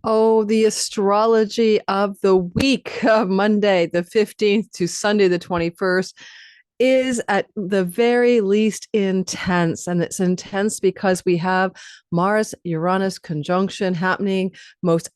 Oh, the astrology of the week of Monday, the 15th to Sunday, the 21st, is at the very least intense. And it's intense because we have Mars Uranus conjunction happening most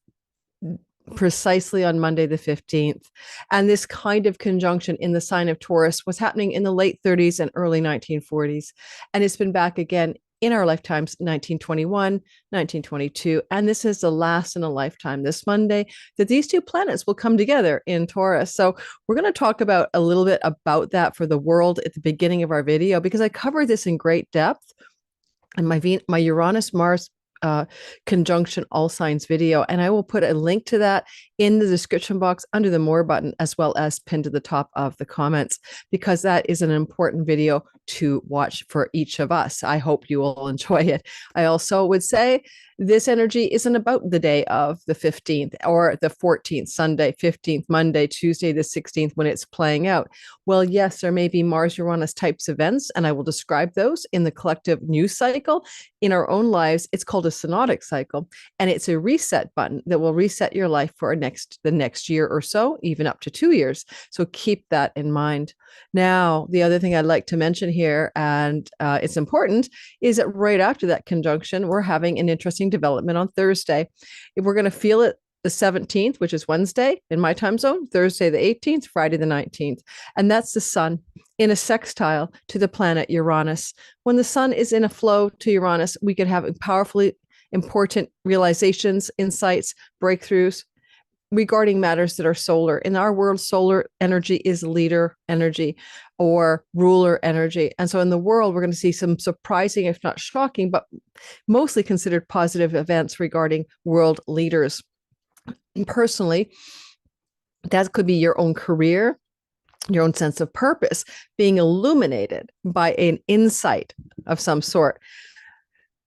precisely on Monday, the 15th. And this kind of conjunction in the sign of Taurus was happening in the late 30s and early 1940s. And it's been back again in our lifetimes 1921, 1922. And this is the last in a lifetime this Monday that these two planets will come together in Taurus. So we're going to talk about a little bit about that for the world at the beginning of our video, because I cover this in great depth and my Uranus Mars conjunction all signs video, and I will put a link to that in the description box under the more button, as well as pinned to the top of the comments, because that is an important video to watch for each of us. I hope you will enjoy it. I also would say this energy isn't about the day of the 15th or the 14th, Sunday, 15th, Monday, Tuesday, the 16th, when it's playing out. Well, yes, there may be Mars Uranus types events, and I will describe those in the collective news cycle in our own lives. It's called a synodic cycle, and it's a reset button that will reset your life for the next year or so, even up to 2 years. So keep that in mind. Now, the other thing I'd like to mention here, and it's important, is that right after that conjunction, we're having an interesting development on Thursday. We're going to feel it the 17th, which is Wednesday in my time zone, Thursday the 18th, Friday the 19th. And that's the sun in a sextile to the planet Uranus. When the sun is in a flow to Uranus, we can have powerfully important realizations, insights, breakthroughs regarding matters that are solar. In our world, solar energy is leader energy or ruler energy. And so in the world, we're going to see some surprising, if not shocking, but mostly considered positive events regarding world leaders. And personally, that could be your own career, your own sense of purpose being illuminated by an insight of some sort.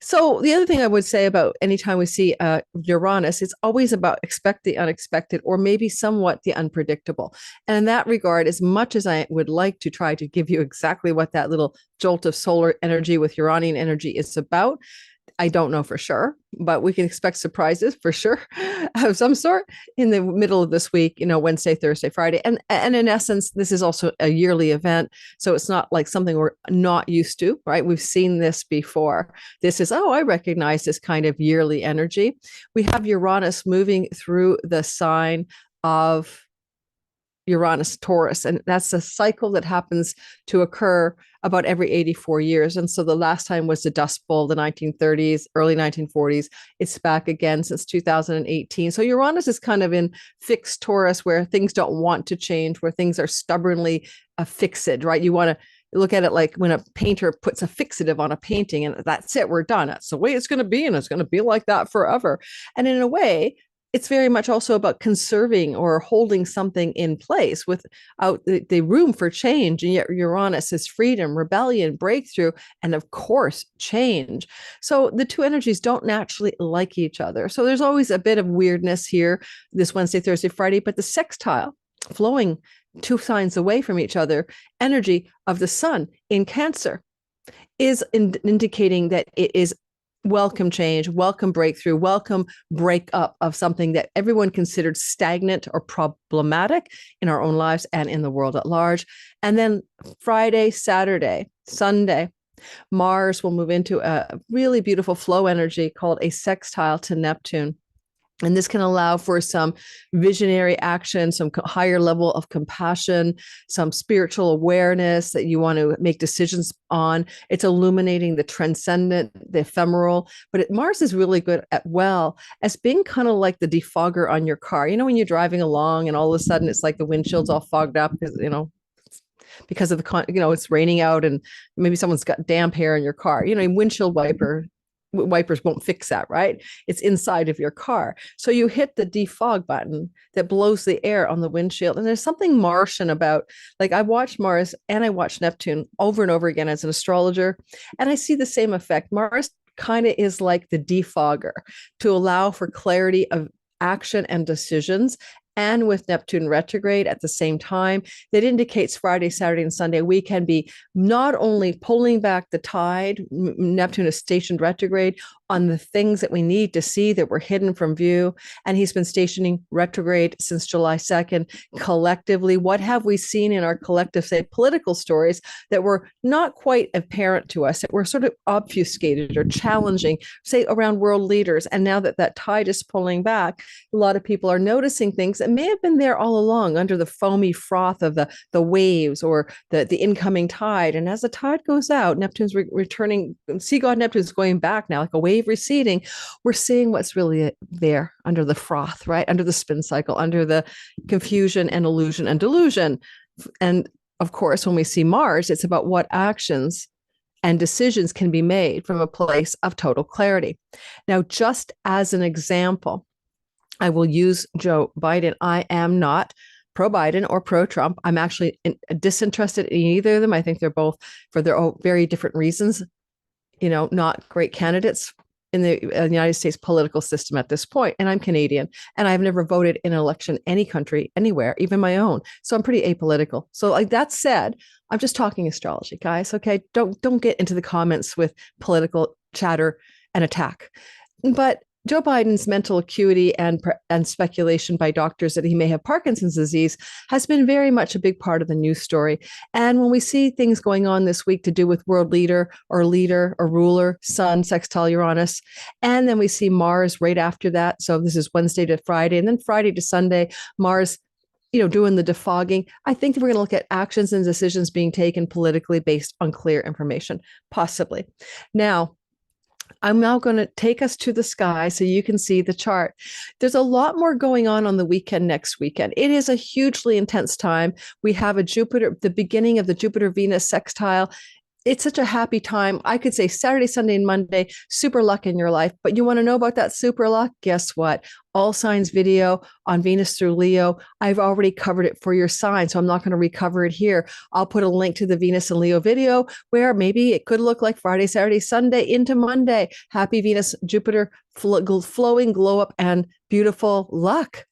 So the other thing I would say about anytime we see Uranus, it's always about expect the unexpected or maybe somewhat the unpredictable. And in that regard, as much as I would like to try to give you exactly what that little jolt of solar energy with Uranian energy is about, I don't know for sure, but we can expect surprises for sure of some sort in the middle of this week, Wednesday, Thursday, Friday. And in essence, this is also a yearly event. So it's not like something we're not used to, right? We've seen this before. This is, I recognize this kind of yearly energy. We have Uranus moving through the sign of Uranus Taurus, and that's a cycle that happens to occur about every 84 years. And so the last time was the Dust Bowl, the 1930s, early 1940s. It's back again since 2018. So Uranus is kind of in fixed Taurus, where things don't want to change, where things are stubbornly fixed, right? You want to look at it like when a painter puts a fixative on a painting and that's it, we're done. That's the way it's going to be, and it's going to be like that forever. And in a way, it's very much also about conserving or holding something in place without the room for change. And yet Uranus is freedom, rebellion, breakthrough, and of course, change. So the two energies don't naturally like each other. So there's always a bit of weirdness here this Wednesday, Thursday, Friday, but the sextile flowing two signs away from each other, energy of the sun in Cancer is indicating that it is welcome change, welcome breakthrough, welcome breakup of something that everyone considered stagnant or problematic in our own lives and in the world at large. And then Friday, Saturday, Sunday, Mars will move into a really beautiful flow energy called a sextile to Neptune. And this can allow for some visionary action, some higher level of compassion, some spiritual awareness that you want to make decisions on. It's illuminating the transcendent, the ephemeral. But Mars is really good as being kind of like the defogger on your car. When you're driving along and all of a sudden it's like the windshield's all fogged up because of it's raining out and maybe someone's got damp hair in your car. Windshield wipers won't fix that, right? It's inside of your car. So you hit the defog button that blows the air on the windshield. And there's something Martian about, like, I watch Mars and I watch Neptune over and over again as an astrologer, and I see the same effect. Mars kind of is like the defogger to allow for clarity of action and decisions. And with Neptune retrograde at the same time, that indicates Friday, Saturday, and Sunday, we can be not only pulling back the tide, Neptune is stationed retrograde, on the things that we need to see that were hidden from view. And he's been stationing retrograde since July 2nd. Collectively, what have we seen in our collective, say, political stories that were not quite apparent to us, that were sort of obfuscated or challenging, say, around world leaders? And now that that tide is pulling back, a lot of people are noticing things that may have been there all along under the foamy froth of the waves or the incoming tide. And as the tide goes out, Neptune's returning, sea god Neptune's going back now, like a wave receding. We're seeing what's really there under the froth, right? Under the spin cycle, under the confusion and illusion and delusion. And of course, when we see Mars, it's about what actions and decisions can be made from a place of total clarity. Now, just as an example, I will use Joe Biden. I am not pro-Biden or pro-Trump. I'm actually disinterested in either of them. I think they're both, for their own very different reasons, not great candidates in the United States political system at this point. And I'm Canadian, and I've never voted in an election any country, anywhere, even my own. So I'm pretty apolitical. So like that said, I'm just talking astrology, guys. Okay, don't get into the comments with political chatter and attack. But Joe Biden's mental acuity and speculation by doctors that he may have Parkinson's disease has been very much a big part of the news story. And when we see things going on this week to do with world leader or ruler, sun, sextile Uranus, and then we see Mars right after that. So this is Wednesday to Friday, and then Friday to Sunday, Mars, doing the defogging. I think we're going to look at actions and decisions being taken politically based on clear information, possibly. Now, I'm now going to take us to the sky so you can see the chart. There's a lot more going on the weekend next weekend. It is a hugely intense time. We have the beginning of the Jupiter-Venus sextile. It's such a happy time. I could say Saturday, Sunday, and Monday, super luck in your life. But you want to know about that super luck? Guess what? All signs video on Venus through Leo. I've already covered it for your sign, so I'm not going to recover it here. I'll put a link to the Venus and Leo video where maybe it could look like Friday, Saturday, Sunday into Monday. Happy Venus, Jupiter, flowing glow up and beautiful luck.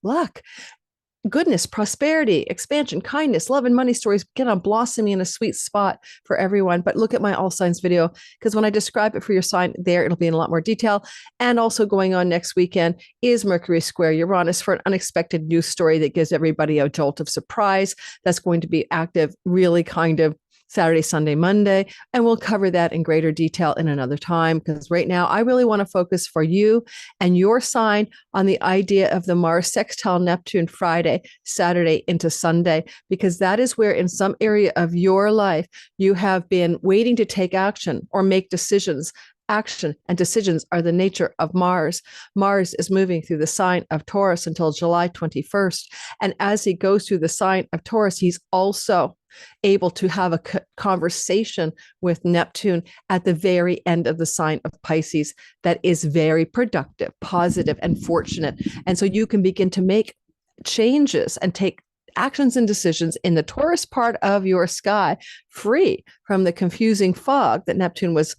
Goodness, prosperity, expansion, kindness, love, and money stories begin on blossoming in a sweet spot for everyone. But look at my all signs video, because when I describe it for your sign there, it'll be in a lot more detail. And also going on next weekend is Mercury square Uranus for an unexpected news story that gives everybody a jolt of surprise. That's going to be active, really kind of Saturday, Sunday, Monday, and we'll cover that in greater detail in another time, because right now I really want to focus for you and your sign on the idea of the Mars sextile Neptune Friday, Saturday into Sunday, because that is where in some area of your life you have been waiting to take action or make decisions. Action and decisions are the nature of Mars. Mars is moving through the sign of Taurus until July 21st. And as he goes through the sign of Taurus, he's also able to have a conversation with Neptune at the very end of the sign of Pisces that is very productive, positive, and fortunate. And so you can begin to make changes and take actions and decisions in the Taurus part of your sky, free from the confusing fog that Neptune was.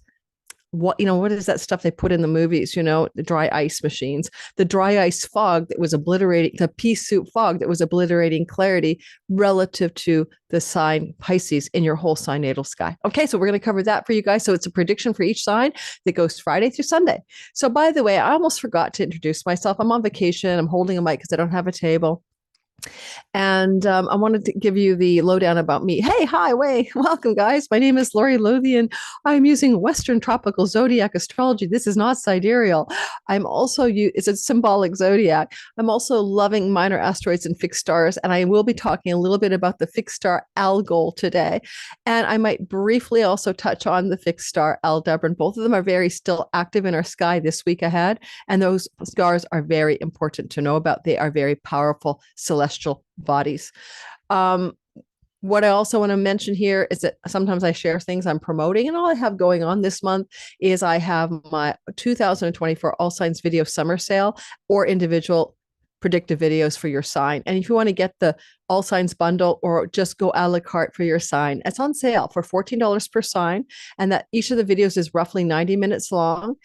What is that stuff they put in the movies, the dry ice machines, the dry ice fog that was obliterating, the pea soup fog that was obliterating clarity relative to the sign Pisces in your whole sign natal sky. Okay, so we're going to cover that for you guys. So it's a prediction for each sign that goes Friday through Sunday. So by the way, I almost forgot to introduce myself. I'm on vacation. I'm holding a mic because I don't have a table. And I wanted to give you the lowdown about me. Hey, hi, welcome, guys. My name is Lori Lothian. I'm using Western tropical zodiac astrology. This is not sidereal. I'm also it's a symbolic zodiac. I'm also loving minor asteroids and fixed stars, and I will be talking a little bit about the fixed star Algol today. And I might briefly also touch on the fixed star Aldebaran. Both of them are very still active in our sky this week ahead, and those stars are very important to know about. They are very powerful celestial bodies. What I also want to mention here is that sometimes I share things I'm promoting, and all I have going on this month is I have my 2024 All Signs Video Summer Sale or individual predictive videos for your sign. And if you want to get the all signs bundle or just go a la carte for your sign, it's on sale for $14 per sign. And that each of the videos is roughly 90 minutes long,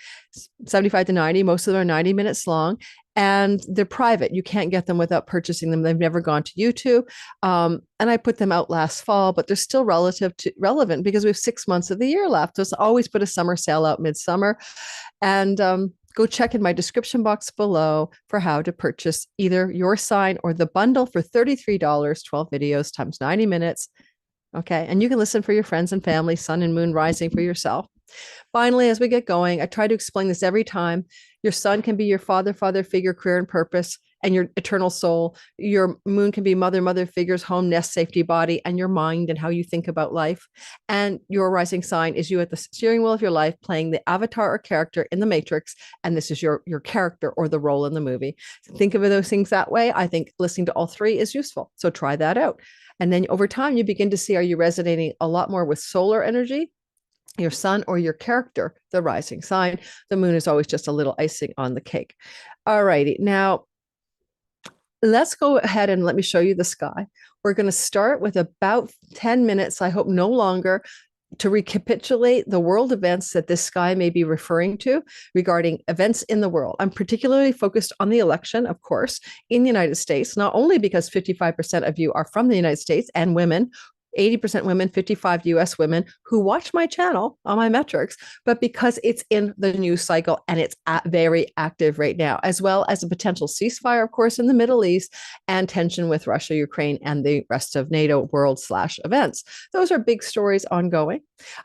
75 to 90. Most of them are 90 minutes long. And they're private. You can't get them without purchasing them. They've never gone to YouTube. And I put them out last fall, but they're still relevant because we have 6 months of the year left. So I always put a summer sale out midsummer. And go check in my description box below for how to purchase either your sign or the bundle for $33, 12 videos times 90 minutes. Okay. And you can listen for your friends and family, sun and moon rising for yourself. Finally, as we get going, I try to explain this every time. Your sun can be your father figure, career and purpose, and your eternal soul. Your moon can be mother figures, home, nest, safety, body, and your mind and how you think about life. And your rising sign is you at the steering wheel of your life, playing the avatar or character in the matrix. And this is your character or the role in the movie. Think of those things that way. I think listening to all three is useful. So try that out. And then over time, you begin to see, are you resonating a lot more with solar energy, your sun, or your character, the rising sign? The moon is always just a little icing on the cake. All righty. Now, let's go ahead and let me show you the sky. We're going to start with about 10 minutes, I hope no longer, to recapitulate the world events that this sky may be referring to regarding events in the world. I'm particularly focused on the election, of course, in the United States, not only because 55% of you are from the United States and women, 80% women, 55 US women who watch my channel on my metrics, but because it's in the news cycle and it's very active right now, as well as a potential ceasefire, of course, in the Middle East and tension with Russia, Ukraine, and the rest of NATO world/events. Those are big stories ongoing.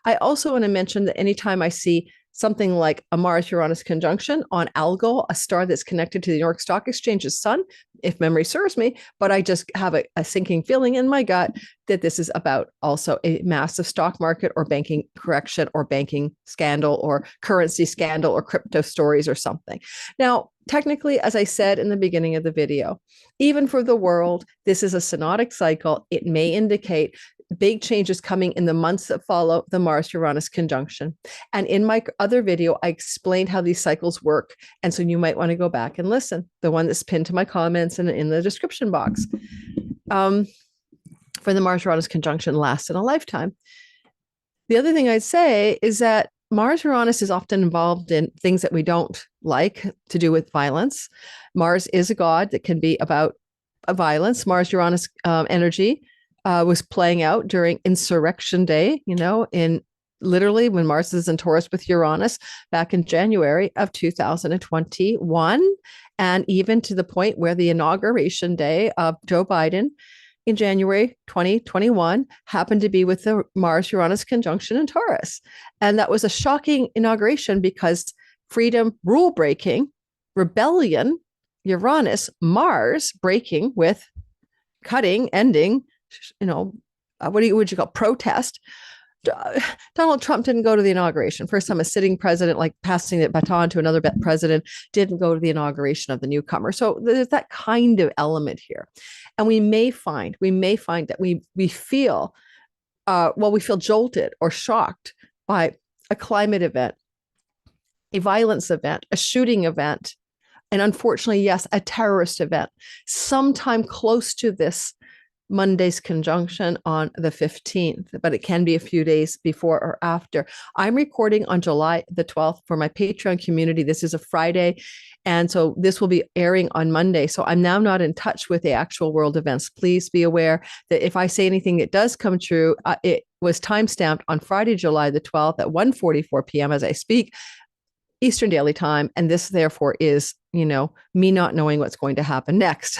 I also want to mention that anytime I see something like a Mars Uranus conjunction on Algol, a star that's connected to the New York Stock Exchange's sun, if memory serves me, but I just have a sinking feeling in my gut that this is about also a massive stock market or banking correction or banking scandal or currency scandal or crypto stories or something. Now, technically, as I said in the beginning of the video, even for the world, this is a synodic cycle. It may indicate big changes coming in the months that follow the Mars-Uranus conjunction. And in my other video, I explained how these cycles work. And so you might want to go back and listen, the one that's pinned to my comments and in the description box. For the Mars-Uranus conjunction lasts in a lifetime. The other thing I'd say is that Mars-Uranus is often involved in things that we don't like to do with violence. Mars is a god that can be about violence. Mars-Uranus energy was playing out during Insurrection Day, in literally when Mars is in Taurus with Uranus back in January of 2021, and even to the point where the inauguration day of Joe Biden in January 2021 happened to be with the Mars-Uranus conjunction in Taurus. And that was a shocking inauguration because freedom, rule breaking, rebellion, Uranus, Mars breaking with cutting, ending, what would you call protest? Donald Trump didn't go to the inauguration. First time a sitting president, like passing the baton to another president, didn't go to the inauguration of the newcomer. So there's that kind of element here. And we may find that we feel, we feel jolted or shocked by a climate event, a violence event, a shooting event, and unfortunately, yes, a terrorist event, sometime close to this Monday's conjunction on the 15th, but it can be a few days before or after. I'm recording on July the 12th for my Patreon community. This is a Friday. And so this will be airing on Monday. So I'm now not in touch with the actual world events. Please be aware that if I say anything that does come true, it was timestamped on Friday, July the 12th at 1:44 p.m. as I speak, Eastern Daily Time. And this therefore is, me not knowing what's going to happen next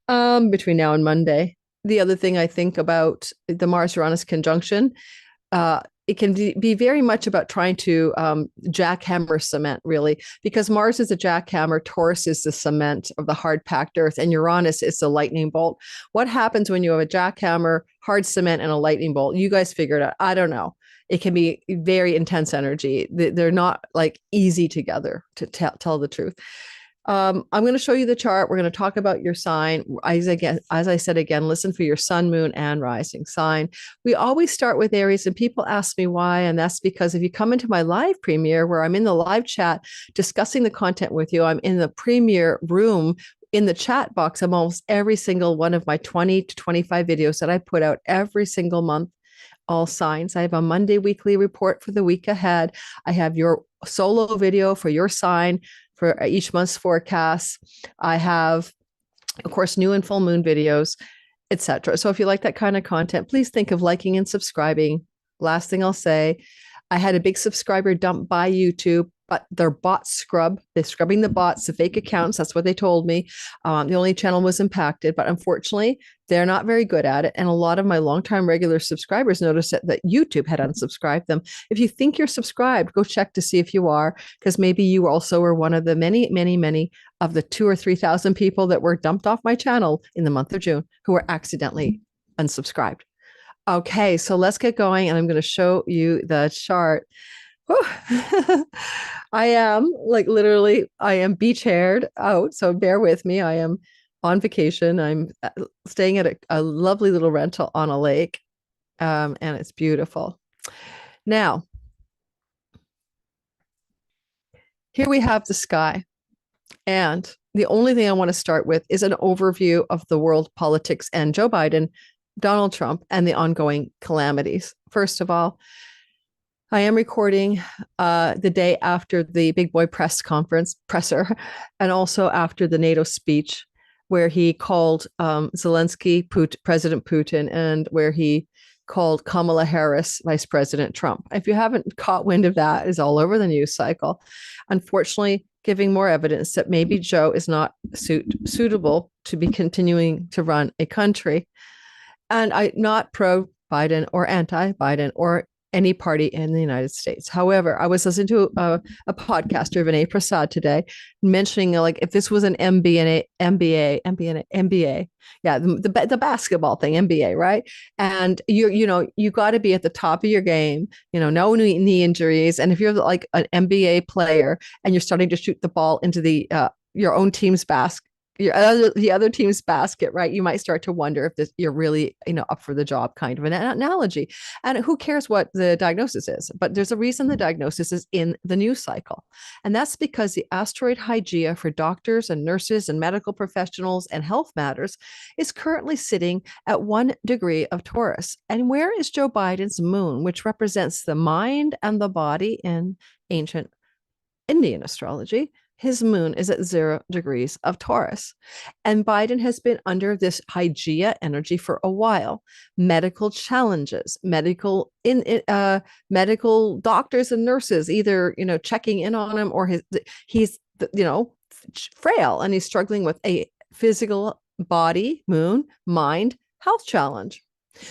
between now and Monday. The other thing I think about the Mars-Uranus conjunction, it can be very much about trying to jackhammer cement, really, because Mars is a jackhammer, Taurus is the cement of the hard-packed Earth, and Uranus is the lightning bolt. What happens when you have a jackhammer, hard cement, and a lightning bolt? You guys figured out. I don't know. It can be very intense energy. They're not like easy together, to tell the truth. I'm going to show you the chart. We're going to talk about your sign. As I said again, listen for your sun, moon, and rising sign. We always start with Aries, and people ask me why. And that's because if you come into my live premiere where I'm in the live chat discussing the content with you, I'm in the premiere room in the chat box of almost every single one of my 20 to 25 videos that I put out every single month, all signs. I have a Monday weekly report for the week ahead. I have your solo video for your sign for each month's forecast. I have, of course, new and full moon videos, etc. So if you like that kind of content, please think of liking and subscribing. Last thing I'll say, I had a big subscriber dump by YouTube, but their bots scrub. They're scrubbing the bots, the fake accounts. That's what they told me. The only channel was impacted, but unfortunately, they're not very good at it. And a lot of my longtime regular subscribers noticed that YouTube had unsubscribed them. If you think you're subscribed, go check to see if you are, because maybe you also are one of the many, many, many of the 2,000 or 3,000 people that were dumped off my channel in the month of June who were accidentally unsubscribed. Okay, so let's get going, and I'm going to show you the chart. I am literally, I am beach haired out. So bear with me. I am on vacation. I'm staying at a lovely little rental on a lake. And it's beautiful. Now, here we have the sky. And the only thing I want to start with is an overview of the world politics and Joe Biden, Donald Trump, and the ongoing calamities. First of all, I am recording the day after the big boy presser, and also after the NATO speech where he called Zelensky President Putin, and where he called Kamala Harris Vice President Trump. If you haven't caught wind of that, it's all over the news cycle. Unfortunately, giving more evidence that maybe Joe is not suitable to be continuing to run a country. And I'm not pro-Biden or anti-Biden or any party in the United States. However, I was listening to a podcaster, Vinay Prasad, today, mentioning if this was an NBA, yeah, the basketball thing, NBA, right? And you got to be at the top of your game, no knee injuries, and if you're like an NBA player and you're starting to shoot the ball into the your own team's basket, the other team's basket, right? You might start to wonder if you're really, up for the job, kind of an analogy. And who cares what the diagnosis is? But there's a reason the diagnosis is in the news cycle. And that's because the asteroid Hygeia for doctors and nurses and medical professionals and health matters is currently sitting at 1 degree of Taurus. And where is Joe Biden's moon, which represents the mind and the body in ancient Indian astrology? His moon is at 0 degrees of Taurus. And Biden has been under this Hygeia energy for a while. Medical challenges, medical doctors and nurses, either, checking in on him, or he's, frail, and he's struggling with a physical body, moon, mind, health challenge.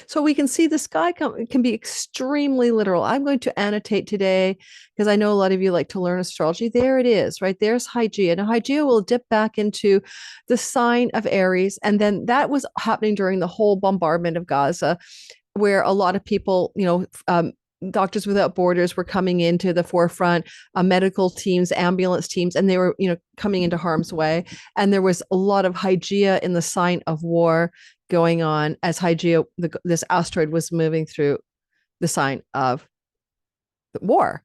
So we can see the sky can be extremely literal. I'm going to annotate today because I know a lot of you like to learn astrology. There it is, right? There's Hygeia. Now, Hygeia will dip back into the sign of Aries. And then that was happening during the whole bombardment of Gaza, where a lot of people, Doctors Without Borders were coming into the forefront, medical teams, ambulance teams, and they were, coming into harm's way. And there was a lot of Hygeia in the sign of war going on as Hygeia, this asteroid, was moving through the sign of war.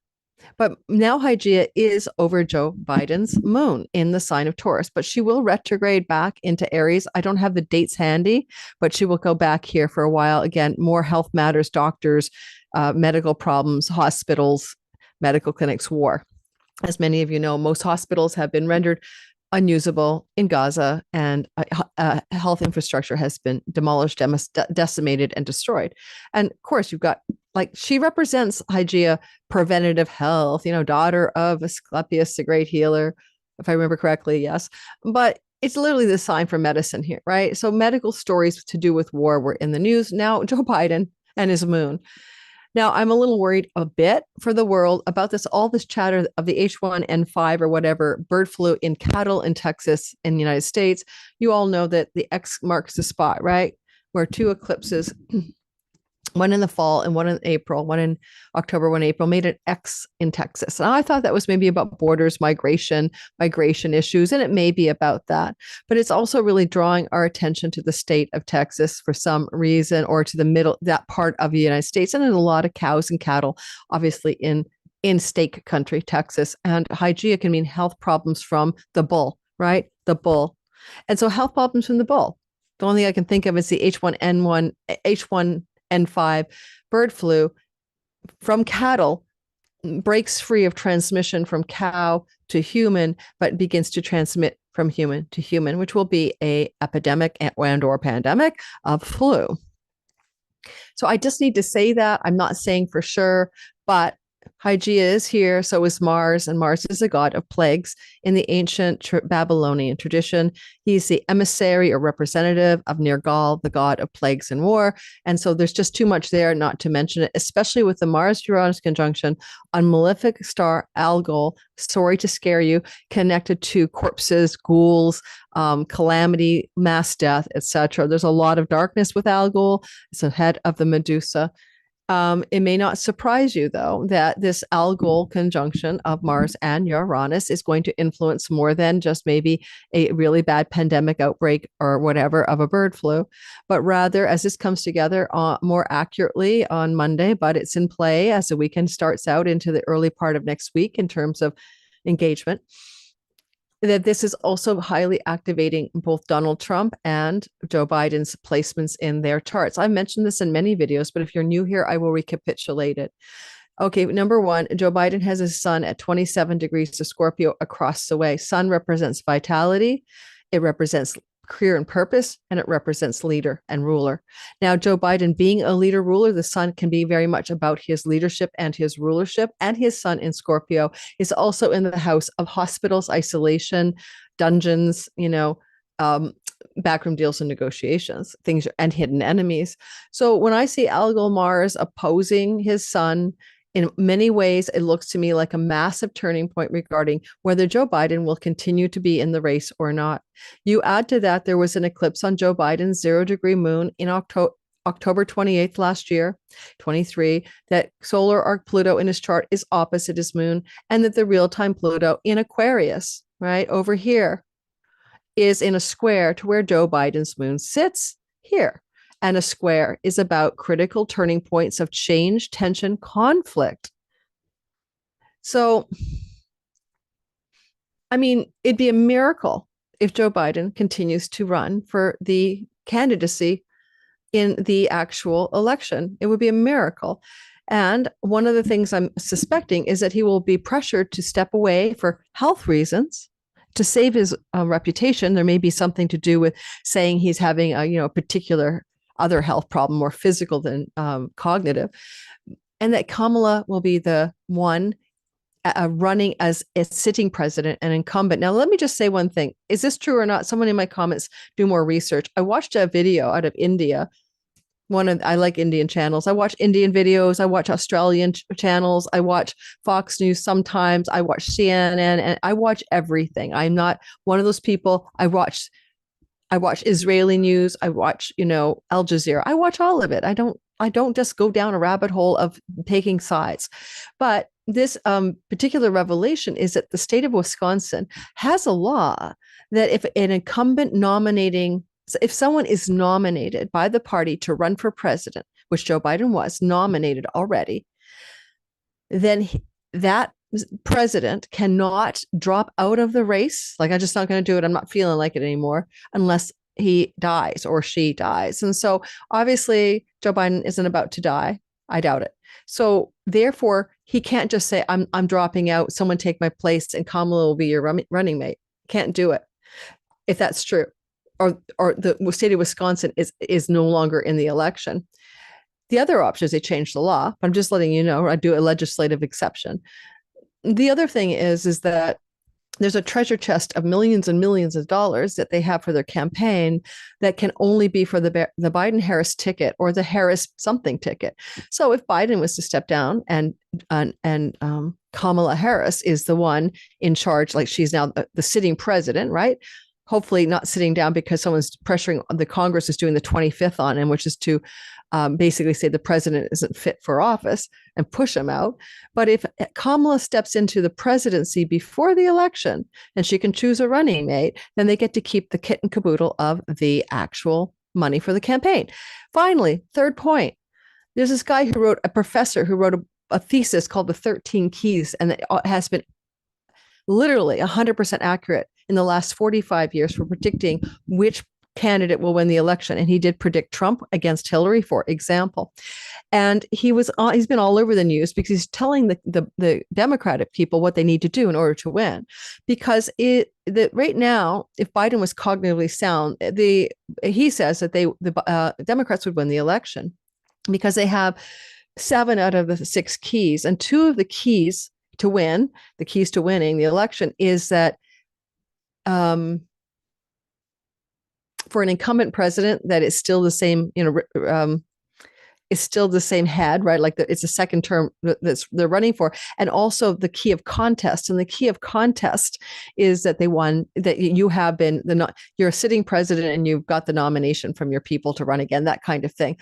But now Hygeia is over Joe Biden's moon in the sign of Taurus, but she will retrograde back into Aries. I don't have the dates handy, but she will go back here for a while. Again, more health matters, doctors, medical problems, hospitals, medical clinics, war. As many of you know, most hospitals have been rendered unusable in Gaza, and health infrastructure has been demolished, decimated, and destroyed. And of course, you've got, she represents Hygeia, preventative health, daughter of Asclepius, the great healer, if I remember correctly, yes. But it's literally the sign for medicine here, right? So medical stories to do with war were in the news. Now, Joe Biden and his moon. Now, I'm a little worried a bit for the world about all this chatter of the H1N5 or whatever bird flu in cattle in Texas in the United States. You all know that the X marks the spot, right? Where 2 eclipses, one in the fall and one in April, one in October, one in April, made an X in Texas. And I thought that was maybe about borders, migration issues, and it may be about that. But it's also really drawing our attention to the state of Texas for some reason, or to the middle, that part of the United States. And there's a lot of cows and cattle, obviously, in steak country, Texas. And Hygeia can mean health problems from the bull, right? The bull. And so health problems from the bull. The only thing I can think of is the H1N1, H1N5 bird flu from cattle breaks free of transmission from cow to human, but begins to transmit from human to human, which will be a epidemic and or pandemic of flu. So I just need to say that. I'm not saying for sure, but Hygeia is here, so is Mars, and Mars is a god of plagues in the ancient Babylonian tradition. He's the emissary or representative of Nergal, the god of plagues and war. And so there's just too much there not to mention it, especially with the Mars Uranus conjunction on malefic star Algol. Sorry to scare you, connected to corpses, ghouls, calamity, mass death, etc. There's a lot of darkness with Algol. It's the head of the Medusa. It may not surprise you, though, that this Algol conjunction of Mars and Uranus is going to influence more than just maybe a really bad pandemic outbreak or whatever of a bird flu, but rather as this comes together more accurately on Monday, but it's in play as the weekend starts out into the early part of next week in terms of engagement, that this is also highly activating both Donald Trump and Joe Biden's placements in their charts. I've mentioned this in many videos, but if you're new here, I will recapitulate it. Okay, number one, Joe Biden has his sun at 27 degrees to Scorpio across the way. Sun represents vitality. It represents career and purpose, and it represents leader and ruler. Now, Joe Biden being a leader ruler, the sun can be very much about his leadership and his rulership, and his sun in Scorpio is also in the house of hospitals, isolation, dungeons, backroom deals and negotiations, things, and hidden enemies. So when I see Algol Mars opposing his sun, in many ways, it looks to me like a massive turning point regarding whether Joe Biden will continue to be in the race or not. You add to that, there was an eclipse on Joe Biden's 0-degree moon in October 28th last year, 23, that solar arc Pluto in his chart is opposite his moon, and that the real-time Pluto in Aquarius, right over here, is in a square to where Joe Biden's moon sits here. And a square is about critical turning points of change, tension, conflict. So, I mean, it'd be a miracle if Joe Biden continues to run for the candidacy in the actual election. It would be a miracle. And one of the things I'm suspecting is that he will be pressured to step away for health reasons to save his reputation. There may be something to do with saying he's having a particular other health problem, more physical than cognitive, and that Kamala will be the one running as a sitting president and incumbent. Now, let me just say one thing. Is this true or not? Someone in my comments do more research. I watched a video out of India. I like Indian channels. I watch Indian videos. I watch Australian channels. I watch Fox News sometimes. I watch CNN, and I watch everything. I'm not one of those people. I watch Israeli news. I watch, Al Jazeera. I watch all of it. I don't just go down a rabbit hole of taking sides. But this particular revelation is that the state of Wisconsin has a law that if an incumbent if someone is nominated by the party to run for president, which Joe Biden was nominated already, then that president cannot drop out of the race. Like, I'm just not going to do it. I'm not feeling like it anymore unless he dies or she dies. And so obviously Joe Biden isn't about to die. I doubt it. So therefore he can't just say, I'm dropping out. Someone take my place and Kamala will be your running mate. Can't do it. If that's true, or the state of Wisconsin is no longer in the election. The other option is they change the law. I'm just letting you know, I do a legislative exception. The other thing is that there's a treasure chest of millions and millions of dollars that they have for their campaign that can only be for the Biden-Harris ticket or the Harris something ticket. So if Biden was to step down and Kamala Harris is the one in charge, like she's now the sitting president, right? Hopefully not sitting down because someone's pressuring the Congress is doing the 25th on him, which is to basically say the president isn't fit for office and push him out. But if Kamala steps into the presidency before the election and she can choose a running mate, then they get to keep the kit and caboodle of the actual money for the campaign. Finally, third point, there's this guy a professor who wrote a thesis called The 13 Keys, and it has been literally 100% accurate in the last 45 years for predicting which candidate will win the election. And he did predict Trump against Hillary, for example. And he's been all over the news because he's telling the Democratic people what they need to do in order to win. Because right now, if Biden was cognitively sound, he says that the Democrats would win the election because they have 7 out of the 6 keys, and 2 of the keys to win, the keys to winning the election, is that for an incumbent president that is still the same, is still the same head, right? Like it's a second term that they're running for. And also the key of contest. And the key of contest is that you have been you're a sitting president and you've got the nomination from your people to run again, that kind of thing.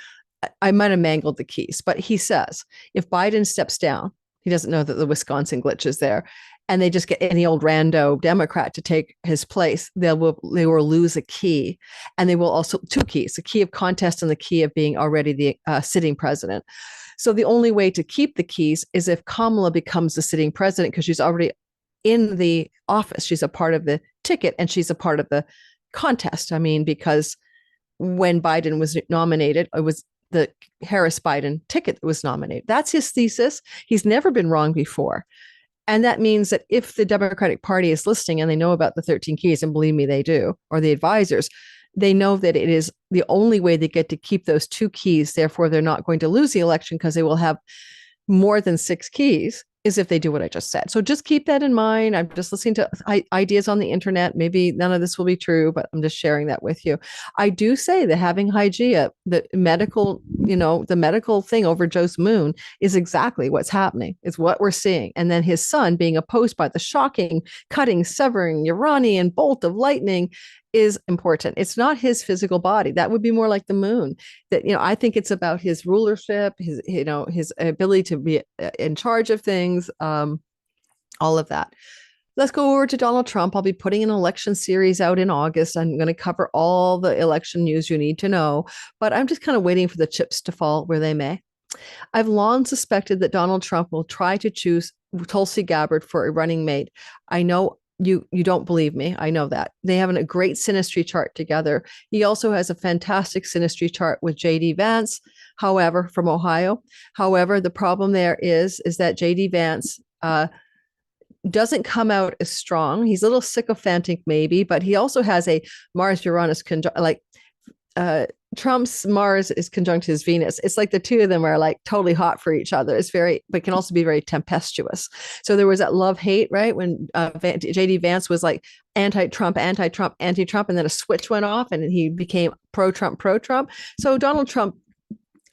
I might have mangled the keys, but he says if Biden steps down, he doesn't know that the Wisconsin glitch is there, and they just get any old rando Democrat to take his place, they will lose a key. And they will also 2 keys, the key of contest and the key of being already the sitting president. So the only way to keep the keys is if Kamala becomes the sitting president, because she's already in the office. She's a part of the ticket and she's a part of the contest. I mean, because when Biden was nominated, it was the Harris-Biden ticket that was nominated. That's his thesis. He's never been wrong before. And that means that if the Democratic Party is listening and they know about the 13 keys, and believe me, they do, or the advisors, they know that it is the only way they get to keep those 2 keys. Therefore, they're not going to lose the election because they will have more than 6 keys, is if they do what I just said. So just keep that in mind. I'm just listening to ideas on the internet. Maybe none of this will be true, but I'm just sharing that with you. I do say that having Hygeia, the medical thing over Joe's moon, is exactly what's happening. It's what we're seeing. And then his sun being opposed by the shocking, cutting, severing Uranian bolt of lightning is important. It's not his physical body. That would be more like the moon. That, I think it's about his rulership, his ability to be in charge of things, all of that. Let's go over to Donald Trump. I'll be putting an election series out in August. I'm going to cover all the election news you need to know, but I'm just kind of waiting for the chips to fall where they may. I've long suspected that Donald Trump will try to choose Tulsi Gabbard for a running mate. I know you don't believe me. I know that. They have a great synastry chart together. He also has a fantastic synastry chart with J.D. Vance, however, from Ohio. However, the problem there is that J.D. Vance doesn't come out as strong. He's a little sycophantic maybe, but he also has a Mars Uranus Trump's Mars is conjunct his Venus. It's like the two of them are like totally hot for each other. It's but can also be very tempestuous. So there was that love-hate, right? When J.D. Vance was like anti-Trump, anti-Trump, anti-Trump, and then a switch went off and he became pro-Trump, pro-Trump. So Donald Trump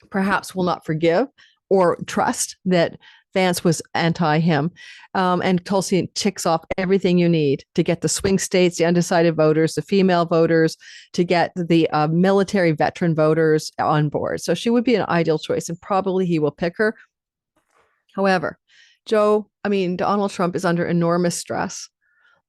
perhaps will not forgive or trust that Vance was anti-him. And Tulsi ticks off everything you need to get the swing states, the undecided voters, the female voters, to get the military veteran voters on board. So she would be an ideal choice, and probably he will pick her. However, Donald Trump is under enormous stress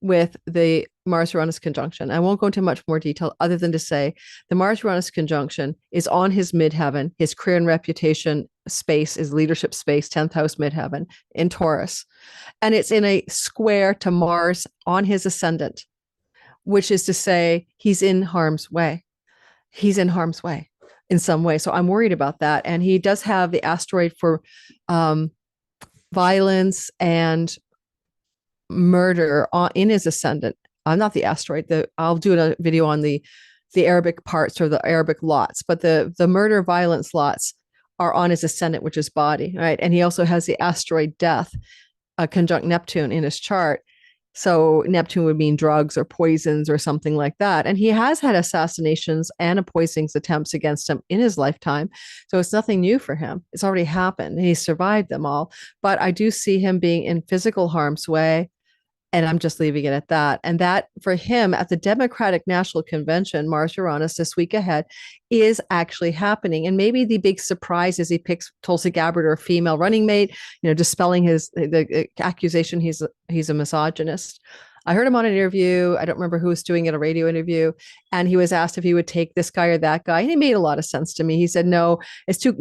with the Mars-Uranus conjunction. I won't go into much more detail other than to say the Mars-Uranus conjunction is on his midheaven, his career and reputation space, his leadership space, 10th house midheaven in Taurus. And it's in a square to Mars on his ascendant, which is to say he's in harm's way. He's in harm's way in some way. So I'm worried about that. And he does have the asteroid for violence and murder in his ascendant. Not the asteroid. I'll do a video on the Arabic parts or the Arabic lots, but the murder violence lots are on his ascendant, which is body, right? And he also has the asteroid death conjunct Neptune in his chart. So Neptune would mean drugs or poisons or something like that. And he has had assassinations and poisonings attempts against him in his lifetime. So it's nothing new for him. It's already happened. He survived them all. But I do see him being in physical harm's way. And I'm just leaving it at that. And that for him at the Democratic National Convention, Mars Uranus this week ahead is actually happening. And maybe the big surprise is he picks Tulsi Gabbard or a female running mate, dispelling the accusation he's a misogynist. I heard him on an interview. I don't remember who was doing it, a radio interview. And he was asked if he would take this guy or that guy. And he made a lot of sense to me. He said, no, it's too,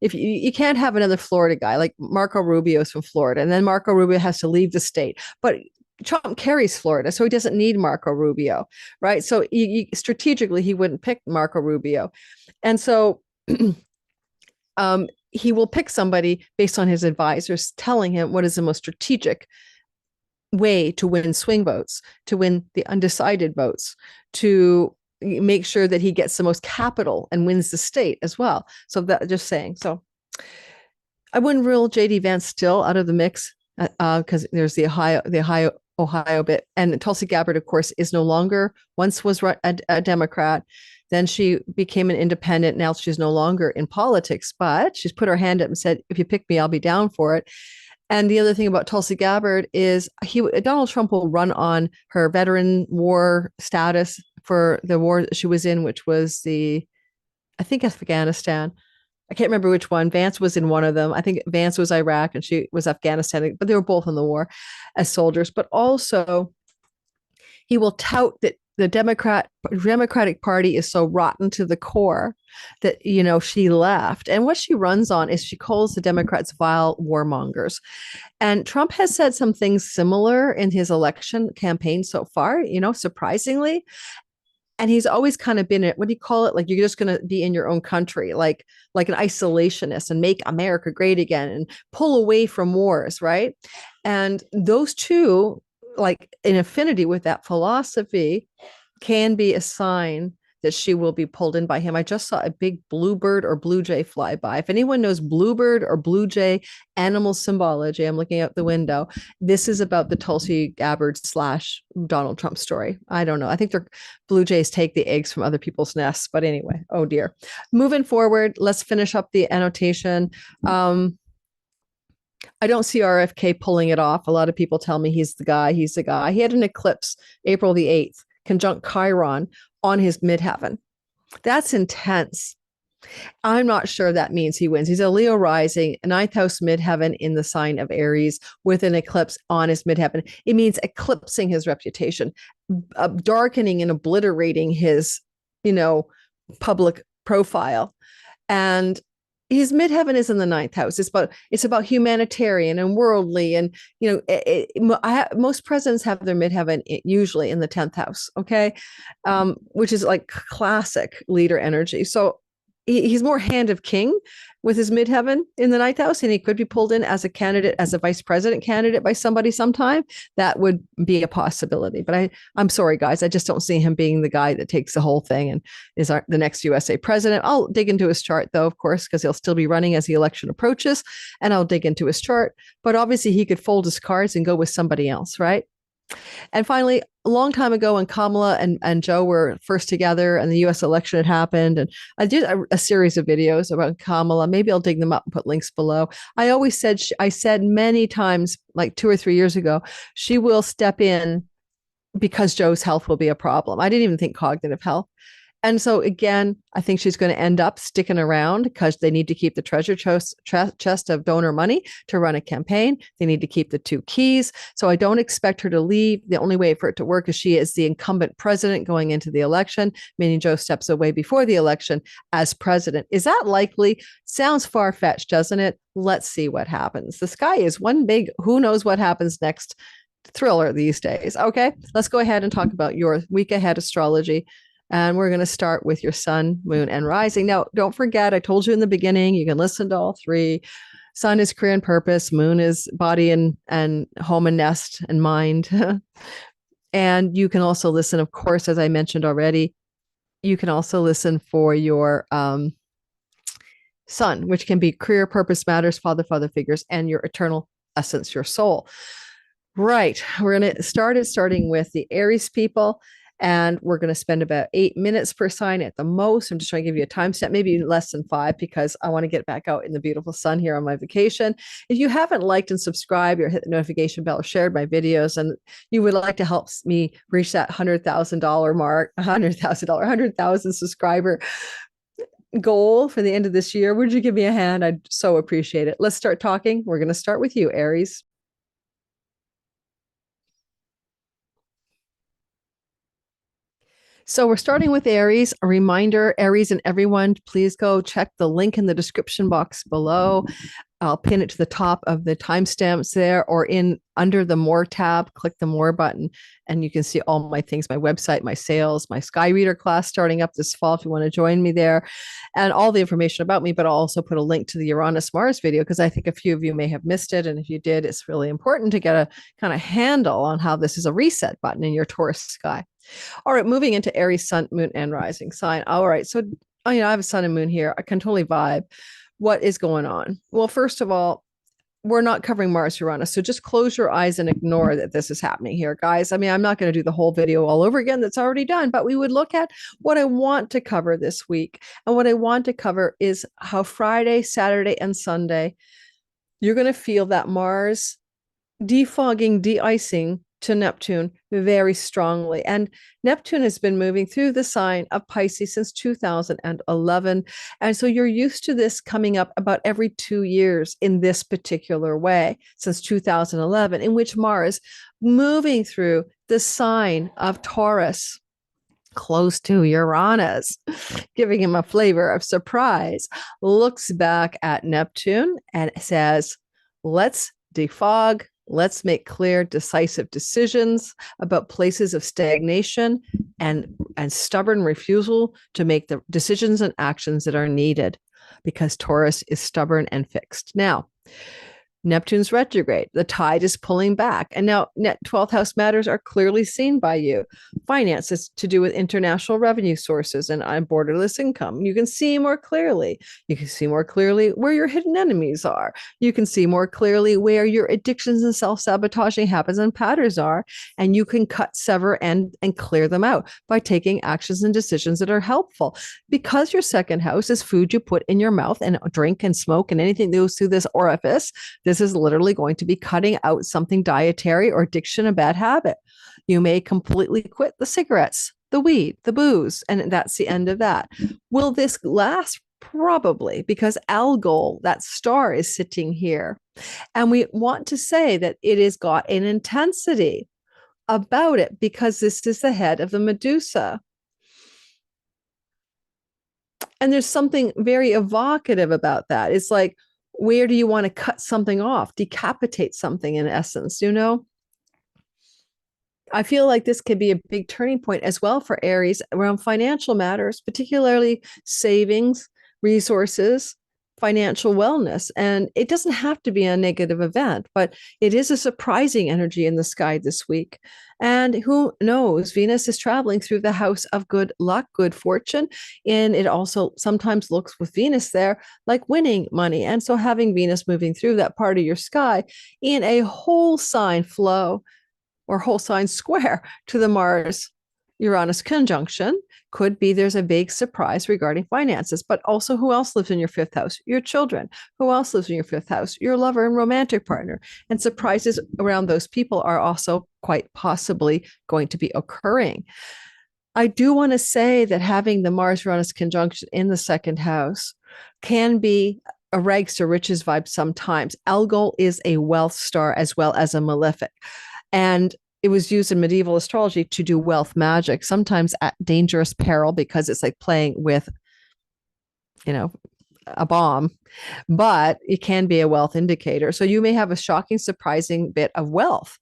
if you can't have another Florida guy, like Marco Rubio is from Florida. And then Marco Rubio has to leave the state. But Trump carries Florida, so he doesn't need Marco Rubio, right? So strategically, he wouldn't pick Marco Rubio. And so he will pick somebody based on his advisors telling him what is the most strategic way to win swing votes, to win the undecided votes, to make sure that he gets the most capital and wins the state as well. So that just saying. So I wouldn't rule JD Vance still out of the mix because there's the Ohio bit, and Tulsi Gabbard, of course, is no longer. Once was a Democrat, then she became an independent. Now she's no longer in politics, but she's put her hand up and said, "If you pick me, I'll be down for it." And the other thing about Tulsi Gabbard is Donald Trump will run on her veteran war status for the war that she was in, which was I think Afghanistan. I can't remember which one. Vance was in one of them. I think Vance was Iraq and she was Afghanistan, but they were both in the war as soldiers. But also, he will tout that the Democratic Party is so rotten to the core that she left. And what she runs on is she calls the Democrats vile warmongers. And Trump has said some things similar in his election campaign so far, surprisingly. And he's always kind of been what do you call it? Like, you're just going to be in your own country, like an isolationist, and make America great again and pull away from wars, right? And those two, like in affinity with that philosophy, can be a sign that she will be pulled in by him. I just saw a big bluebird or blue jay fly by. If anyone knows bluebird or blue jay animal symbology, I'm looking out the window. This is about the Tulsi Gabbard / Donald Trump story. I don't know. I think they're blue jays take the eggs from other people's nests. But anyway, oh dear. Moving forward, let's finish up the annotation. I don't see R.F.K. pulling it off. A lot of people tell me he's the guy. He's the guy. He had an eclipse April the 8th, conjunct Chiron on his midheaven. That's intense. I'm not sure that means he wins. He's a Leo rising, ninth house midheaven in the sign of Aries with an eclipse on his midheaven. It means eclipsing his reputation, darkening and obliterating his, public profile. And his midheaven is in the ninth house. It's about humanitarian and worldly, and most presidents have their midheaven usually in the 10th house. Okay, which is like classic leader energy. So he's more hand of king with his midheaven in the ninth house, and he could be pulled in as a candidate, as a vice president candidate by somebody sometime. That would be a possibility. But I'm sorry, guys, I just don't see him being the guy that takes the whole thing and is the next USA president. I'll dig into his chart, though, of course, because he'll still be running as the election approaches, and I'll dig into his chart. But obviously, he could fold his cards and go with somebody else, right? And finally, a long time ago when Kamala and Joe were first together and the US election had happened, and I did a series of videos about Kamala. Maybe I'll dig them up and put links below. I always said, I said many times, like 2 or 3 years ago, she will step in because Joe's health will be a problem. I didn't even think cognitive health. And so again, I think she's going to end up sticking around because they need to keep the treasure chest of donor money to run a campaign. They need to keep the 2 keys. So I don't expect her to leave. The only way for it to work is she is the incumbent president going into the election, meaning Joe steps away before the election as president. Is that likely? Sounds far-fetched, doesn't it? Let's see what happens. The sky is one big who knows what happens next thriller these days. Okay, let's go ahead and talk about your week ahead astrology. And we're going to start with your sun, moon, and rising. Now, don't forget, I told you in the beginning, you can listen to all 3. Sun is career and purpose. Moon is body and home and nest and mind. And you can also listen, of course, as I mentioned already, you can also listen for your sun, which can be career, purpose, matters, father figures, and your eternal essence, your soul. Right. We're going to starting with the Aries people. And we're going to spend about 8 minutes per sign at the most. I'm just trying to give you a time step, maybe less than 5, because I want to get back out in the beautiful sun here on my vacation. If you haven't liked and subscribed or hit the notification bell or shared my videos, and you would like to help me reach that $100,000 mark, 100,000 subscriber goal for the end of this year, would you give me a hand? I'd so appreciate it. Let's start talking. We're going to start with you, Aries. So we're starting with Aries. A reminder, Aries and everyone, please go check the link in the description box below. I'll pin it to the top of the timestamps there, or in under the More tab, click the More button, and you can see all my things, my website, my sales, my Sky Reader class starting up this fall if you want to join me there, and all the information about me. But I'll also put a link to the Uranus Mars video because I think a few of you may have missed it. And if you did, it's really important to get a kind of handle on how this is a reset button in your Taurus sky. All right, moving into Aries, Sun, Moon, and Rising sign. All right, so I have a Sun and Moon here. I can totally vibe. What is going on? Well, first of all, we're not covering Mars Uranus, so just close your eyes and ignore that this is happening here, guys. I mean, I'm not going to do the whole video all over again. That's already done, but we would look at what I want to cover this week. And what I want to cover is how Friday, Saturday, and Sunday, you're going to feel that Mars defogging, de-icing to Neptune very strongly. And Neptune has been moving through the sign of Pisces since 2011. And so you're used to this coming up about every 2 years in this particular way since 2011, in which Mars moving through the sign of Taurus, close to Uranus, giving him a flavor of surprise, looks back at Neptune and says, let's defog. Let's make clear, decisive decisions about places of stagnation and stubborn refusal to make the decisions and actions that are needed, because Taurus is stubborn and fixed. Now, Neptune's retrograde. The tide is pulling back. And now 12th house matters are clearly seen by you. Finances to do with international revenue sources and borderless income. You can see more clearly. You can see more clearly where your hidden enemies are. You can see more clearly where your addictions and self-sabotaging habits and patterns are. And you can cut, sever, and clear them out by taking actions and decisions that are helpful. Because your second house is food you put in your mouth and drink and smoke and anything that goes through this orifice, this is literally going to be cutting out something dietary or addiction, a bad habit. You may completely quit the cigarettes, the weed, the booze, and that's the end of that. Will this last? Probably, because Algol, that star, is sitting here. And we want to say that it has got an intensity about it because this is the head of the Medusa. And there's something very evocative about that. It's like, where do you want to cut something off, decapitate something in essence, you know? I feel like this could be a big turning point as well for Aries around financial matters, particularly savings, resources, financial wellness. And it doesn't have to be a negative event, but it is a surprising energy in the sky this week. And who knows, Venus is traveling through the house of good luck, good fortune. And it also sometimes looks with Venus there like winning money. And so having Venus moving through that part of your sky in a whole sign flow or whole sign square to the Mars Uranus conjunction could be there's a big surprise regarding finances. But also, who else lives in your fifth house? Your children. Who else lives in your fifth house? Your lover and romantic partner. And surprises around those people are also quite possibly going to be occurring. I do want to say that having the Mars Uranus conjunction in the second house can be a rags to riches vibe sometimes. Algol is a wealth star as well as a malefic. And it was used in medieval astrology to do wealth magic, sometimes at dangerous peril because it's like playing with, a bomb, but it can be a wealth indicator. So you may have a shocking, surprising bit of wealth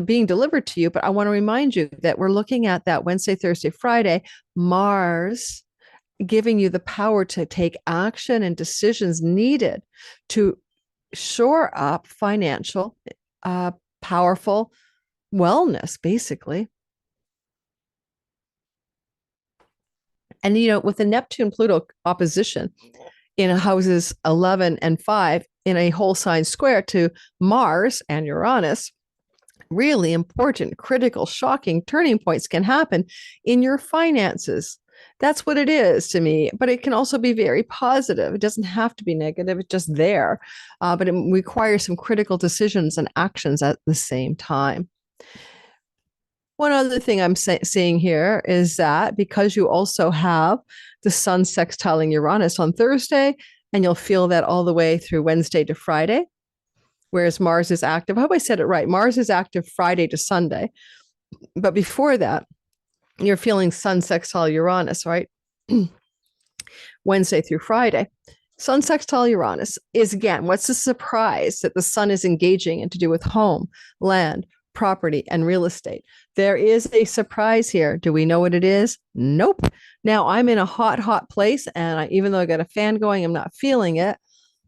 being delivered to you. But I want to remind you that we're looking at that Wednesday, Thursday, Friday, Mars giving you the power to take action and decisions needed to shore up financial, powerful wellness, basically. And, with the Neptune Pluto opposition in houses 11 and 5 in a whole sign square to Mars and Uranus, really important, critical, shocking turning points can happen in your finances. That's what it is to me, but it can also be very positive. It doesn't have to be negative. It's just there, but it requires some critical decisions and actions at the same time. One other thing I'm seeing here is that because you also have the sun sextiling Uranus on Thursday, and you'll feel that all the way through Wednesday to Friday, whereas Mars is active. I hope I said it right. Mars is active Friday to Sunday. But before that, you're feeling Sun sextile Uranus, right? Wednesday through Friday. Sun sextile Uranus is, again, what's the surprise that the sun is engaging in to do with home, land, property, and real estate? There is a surprise here. Do we know what it is? Nope. Now I'm in a hot, hot place, and even though I got a fan going, I'm not feeling it.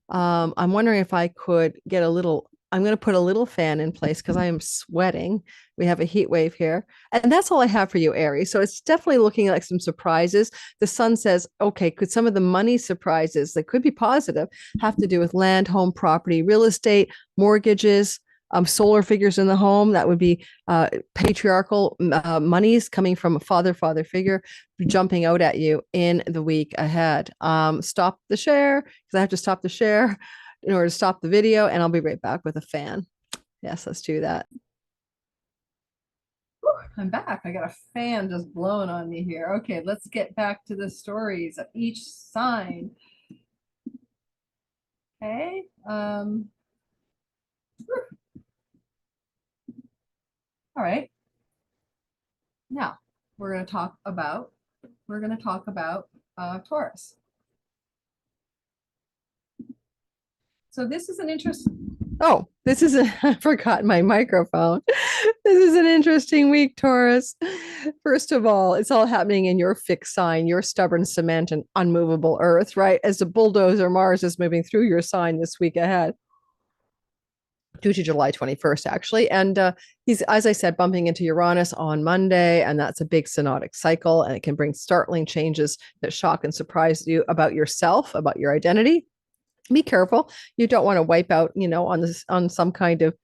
I'm wondering if I could get a little. I'm going to put a little fan in place because I am sweating. We have a heat wave here. And that's all I have for you, Aries. So it's definitely looking like some surprises. The sun says, okay, could some of the money surprises that could be positive have to do with land, home, property, real estate, mortgages, solar figures in the home? That would be patriarchal monies coming from a father figure jumping out at you in the week ahead. Stop the share because I have to stop the share in order to stop the video, and I'll be right back with a fan. Yes, let's do that. I'm back. I got a fan just blowing on me here. Okay, let's get back to the stories of each sign. Okay. All right. Now we're going to talk about Taurus. So this is an interesting. Oh, this is I forgot my microphone. This is an interesting week, Taurus. First of all, it's all happening in your fixed sign, your stubborn cement and unmovable earth, right? As the bulldozer Mars is moving through your sign this week ahead. Due to July 21st, actually. And he's, as I said, bumping into Uranus on Monday, and that's a big synodic cycle, and it can bring startling changes that shock and surprise you about yourself, about your identity. Be careful. You don't want to wipe out, on some kind of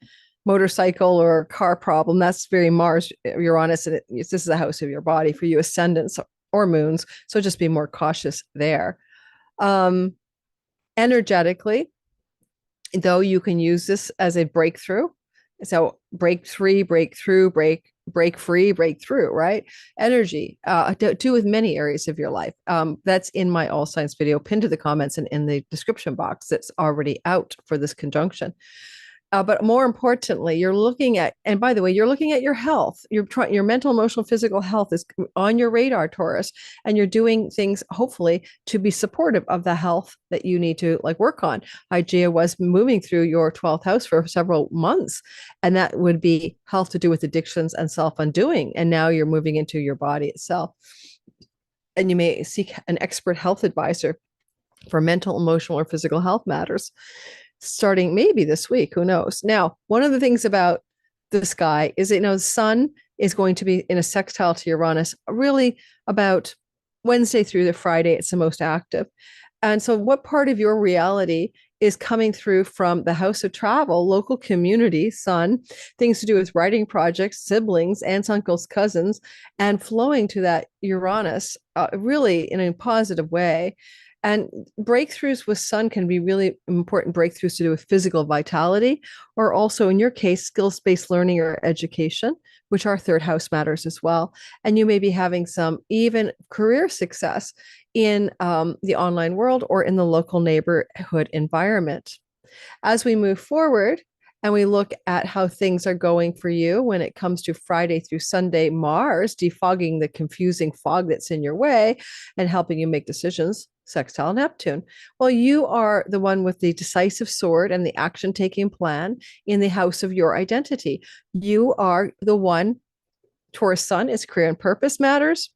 motorcycle or car problem. That's very Mars, Uranus, and this is the house of your body for you, ascendants or moons. So just be more cautious there. Energetically, though, you can use this as a breakthrough. So break free, break through, break free, break through, right? Energy, do with many areas of your life. That's in my all signs video, pinned to the comments and in the description box that's already out for this conjunction. But more importantly, you're looking at, and by the way, you're looking at your health. Your mental, emotional, physical health is on your radar, Taurus, and you're doing things hopefully to be supportive of the health that you need to work on. Hygeia was moving through your 12th house for several months, and that would be health to do with addictions and self-undoing. And now you're moving into your body itself, and you may seek an expert health advisor for mental, emotional, or physical health matters, starting maybe this week, who knows? Now, one of the things about the sky is, the sun is going to be in a sextile to Uranus, really about Wednesday through the Friday. It's the most active. And so what part of your reality is coming through from the house of travel, local community, sun, things to do with writing projects, siblings, aunts, uncles, cousins, and flowing to that Uranus really in a positive way. And breakthroughs with sun can be really important breakthroughs to do with physical vitality, or also in your case, skills-based learning or education, which our third house matters as well. And you may be having some even career success in the online world or in the local neighborhood environment. As we move forward, and we look at how things are going for you when it comes to Friday through Sunday, Mars defogging the confusing fog that's in your way and helping you make decisions, sextile Neptune. Well, you are the one with the decisive sword and the action taking plan in the house of your identity. You are the one. Taurus sun is career and purpose matters.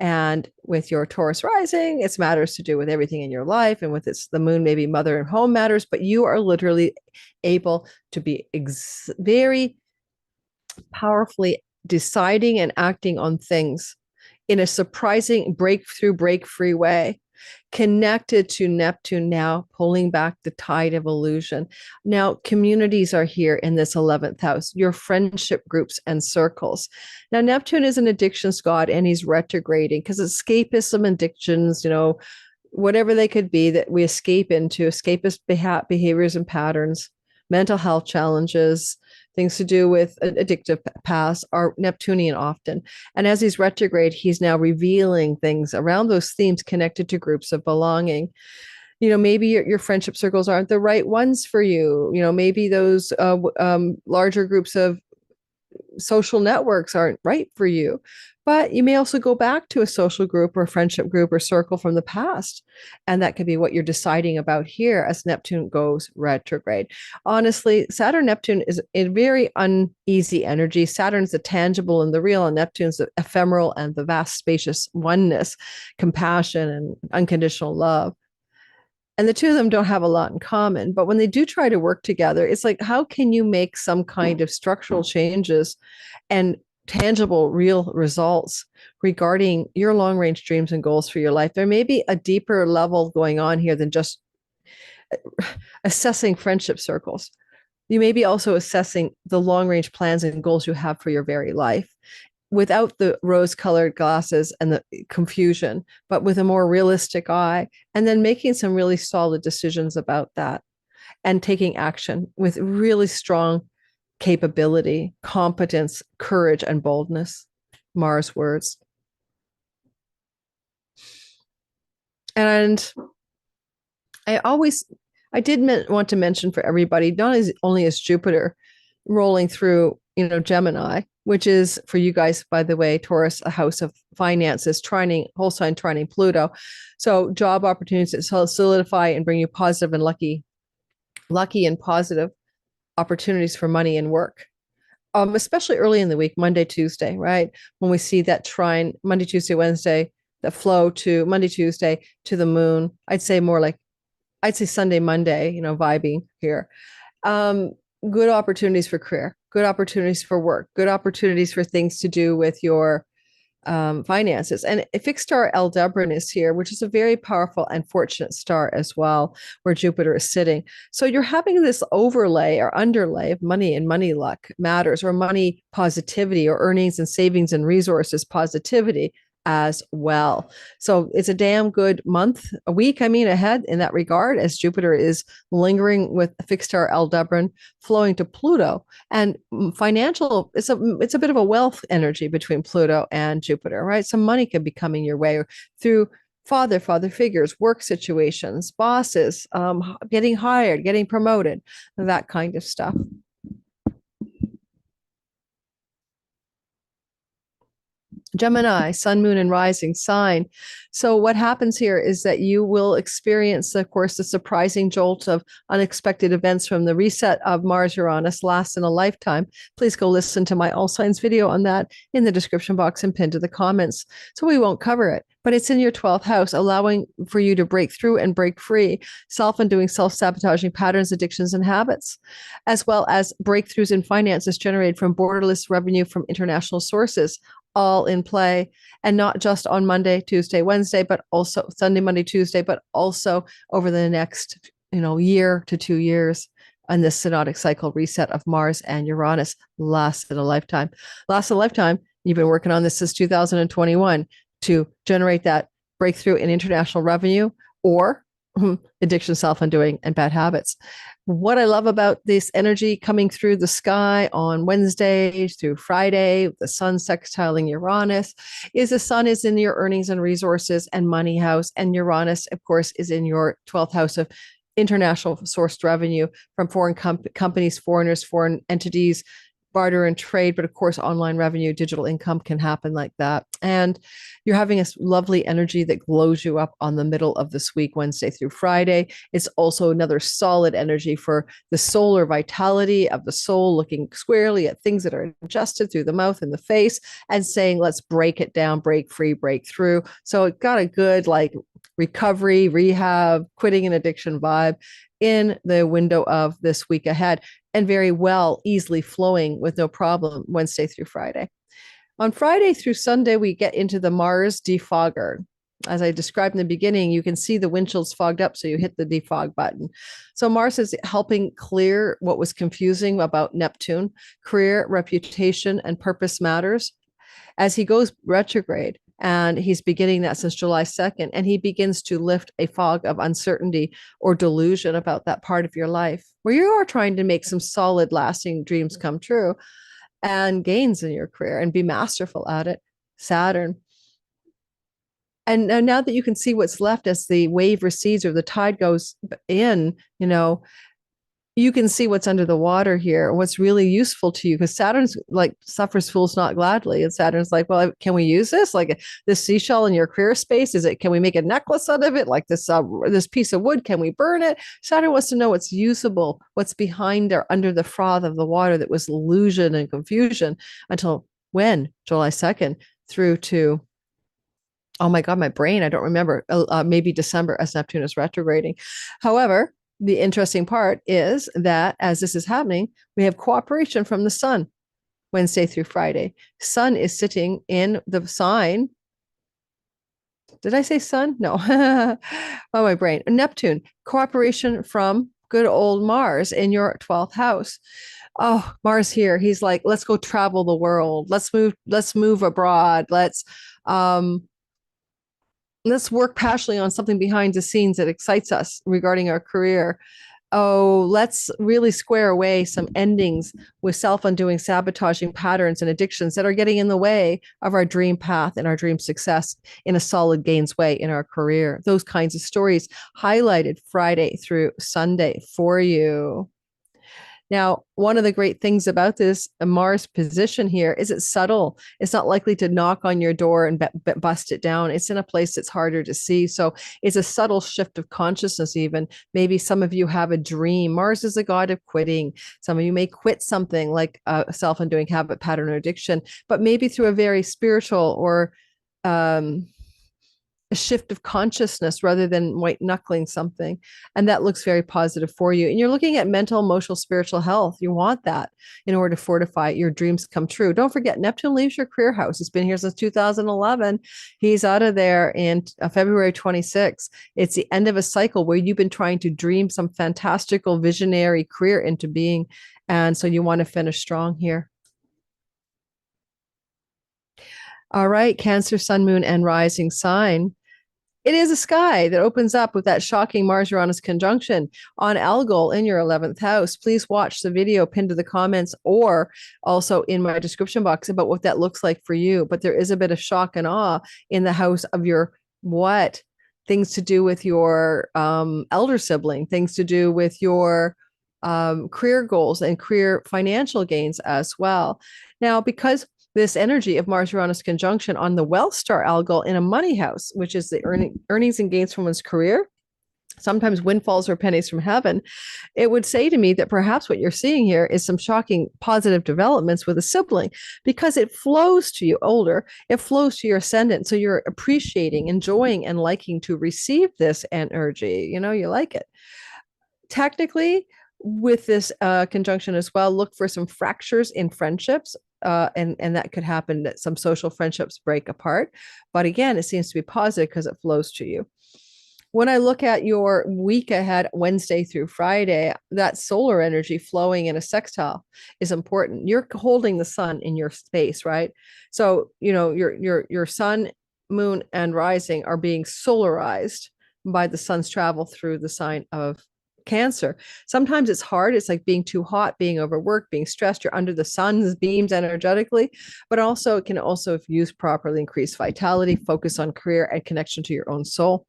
And with your Taurus rising, it's matters to do with everything in your life. And with the moon, maybe mother and home matters, but you are literally able to be very powerfully deciding and acting on things in a surprising breakthrough, break free way, connected to Neptune now pulling back the tide of illusion. Now, communities are here in this 11th house, your friendship groups and circles. Now, Neptune is an addictions god, and he's retrograding because escapism, addictions, whatever they could be that we escape into, escapist behaviors and patterns, mental health challenges, things to do with an addictive past are Neptunian often. And as he's retrograde, he's now revealing things around those themes connected to groups of belonging. Maybe your friendship circles aren't the right ones for you. Maybe those larger groups of social networks aren't right for you. But you may also go back to a social group or friendship group or circle from the past. And that could be what you're deciding about here as Neptune goes retrograde. Honestly, Saturn Neptune is a very uneasy energy. Saturn's the tangible and the real, and Neptune's the ephemeral and the vast, spacious oneness, compassion, and unconditional love. And the two of them don't have a lot in common. But when they do try to work together, it's like, how can you make some kind of structural changes and tangible, real results regarding your long range dreams and goals for your life? There may be a deeper level going on here than just assessing friendship circles. You may be also assessing the long range plans and goals you have for your very life without the rose colored glasses and the confusion, but with a more realistic eye, and then making some really solid decisions about that and taking action with really strong capability, competence, courage, and boldness. Mars words. And I did want to mention for everybody, not as only as Jupiter rolling through, Gemini, which is for you guys, by the way, Taurus, a house of finances, trining, whole sign trining Pluto. So job opportunities that solidify and bring you positive and lucky and positive opportunities for money and work. Especially early in the week, Monday, Tuesday, right? When we see that trine, Monday, Tuesday, Wednesday, the flow to Monday, Tuesday to the moon. I'd say Sunday, Monday, vibing here. Good opportunities for career, good opportunities for work, good opportunities for things to do with your finances. And a fixed star Aldebaran is here, which is a very powerful and fortunate star as well, where Jupiter is sitting. So you're having this overlay or underlay of money and money luck matters, or money positivity, or earnings and savings and resources positivity as well. So it's a damn good a week ahead in that regard, as Jupiter is lingering with fixed star Aldebaran flowing to Pluto. And financial, it's a bit of a wealth energy between Pluto and Jupiter, right? Some money could be coming your way through father figures, work situations, bosses, getting hired, getting promoted, that kind of stuff. Gemini, sun, moon, and rising sign. So what happens here is that you will experience, of course, the surprising jolt of unexpected events from the reset of Mars Uranus, lasts in a lifetime. Please go listen to my all signs video on that in the description box and pinned to the comments. So we won't cover it, but it's in your 12th house, allowing for you to break through and break free self-undoing, self-sabotaging patterns, addictions, and habits, as well as breakthroughs in finances generated from borderless revenue from international sources, all in play, and not just on Monday, Tuesday, Wednesday, but also Sunday, Monday, Tuesday, but also over the next, year to 2 years. And this synodic cycle reset of Mars and Uranus lasts a lifetime. You've been working on this since 2021 to generate that breakthrough in international revenue or addiction, self-undoing, and bad habits. What I love about this energy coming through the sky on Wednesday through Friday, the sun sextiling Uranus, is the sun is in your earnings and resources and money house. And Uranus, of course, is in your 12th house of international sourced revenue from foreign companies, foreigners, foreign entities, barter and trade, but of course, online revenue, digital income can happen like that. And you're having a lovely energy that glows you up on the middle of this week, Wednesday through Friday. It's also another solid energy for the solar vitality of the soul, looking squarely at things that are ingested through the mouth and the face and saying, let's break it down, break free, break through. So it got a good recovery, rehab, quitting an addiction vibe in the window of this week ahead, and very well, easily flowing with no problem Wednesday through Friday. On Friday through Sunday, we get into the Mars defogger. As I described in the beginning, you can see the windshield's fogged up, so you hit the defog button. So Mars is helping clear what was confusing about Neptune. Career, reputation, and purpose matters as he goes retrograde. And he's beginning that since July 2nd. And he begins to lift a fog of uncertainty or delusion about that part of your life where you are trying to make some solid, lasting dreams come true and gains in your career and be masterful at it. Saturn. And now that you can see what's left as the wave recedes or the tide goes in, you can see what's under the water here, what's really useful to you, because Saturn's like suffers fools not gladly, and Saturn's like, well, can we use this, like this seashell in your career space? Is it, can we make a necklace out of it, like this piece of wood, can we burn it? Saturn wants to know what's usable, what's behind there under the froth of the water that was illusion and confusion until when? July 2nd through to, oh my God, my brain, I don't remember, maybe December, as Neptune is retrograding. However, the interesting part is that as this is happening, we have cooperation from the sun Wednesday through Friday. Sun is sitting in the sign. Did I say sun? No. Oh, my brain. Neptune, cooperation from good old Mars in your 12th house. Oh, Mars here. He's like, let's go travel the world. Let's move abroad. Let's work passionately on something behind the scenes that excites us regarding our career. Oh, let's really square away some endings with self-undoing sabotaging patterns and addictions that are getting in the way of our dream path and our dream success in a solid gains way in our career. Those kinds of stories highlighted Friday through Sunday for you. Now, one of the great things about this Mars position here is it's subtle. It's not likely to knock on your door and bust it down. It's in a place that's harder to see. So it's a subtle shift of consciousness, even. Maybe some of you have a dream. Mars is a god of quitting. Some of you may quit something like a self-undoing habit, pattern, or addiction, but maybe through a very spiritual or a shift of consciousness rather than white knuckling something. And that looks very positive for you. And you're looking at mental, emotional, spiritual health. You want that in order to fortify your dreams come true. Don't forget, Neptune leaves your career house. It's been here since 2011. He's out of there in February 26th. It's the end of a cycle where you've been trying to dream some fantastical visionary career into being. And so you want to finish strong here. All right, Cancer, Sun, Moon, and Rising sign. It is a sky that opens up with that shocking Mars Uranus conjunction on Algol in your 11th house. Please watch the video pinned to the comments or also in my description box about what that looks like for you. But there is a bit of shock and awe in the house of your what? Things to do with your elder sibling, things to do with your career goals and career financial gains as well. Now, because this energy of Mars Uranus conjunction on the wealth star Algol in a money house, which is the earnings and gains from one's career, sometimes windfalls or pennies from heaven, it would say to me that perhaps what you're seeing here is some shocking positive developments with a sibling because it flows to you older, it flows to your ascendant. So you're appreciating, enjoying, and liking to receive this energy. You know, you like it. Technically, with this conjunction as well, look for some fractures in friendships. And that could happen that some social friendships break apart. But again, it seems to be positive because it flows to you. When I look at your week ahead, Wednesday through Friday, that solar energy flowing in a sextile is important. You're holding the sun in your space, right? So, you know, your sun, moon, and rising are being solarized by the sun's travel through the sign of Cancer. Sometimes it's hard. It's like being too hot, being overworked, being stressed. You're under the sun's beams energetically, but also it can also, if used properly, increase vitality, focus on career, and connection to your own soul.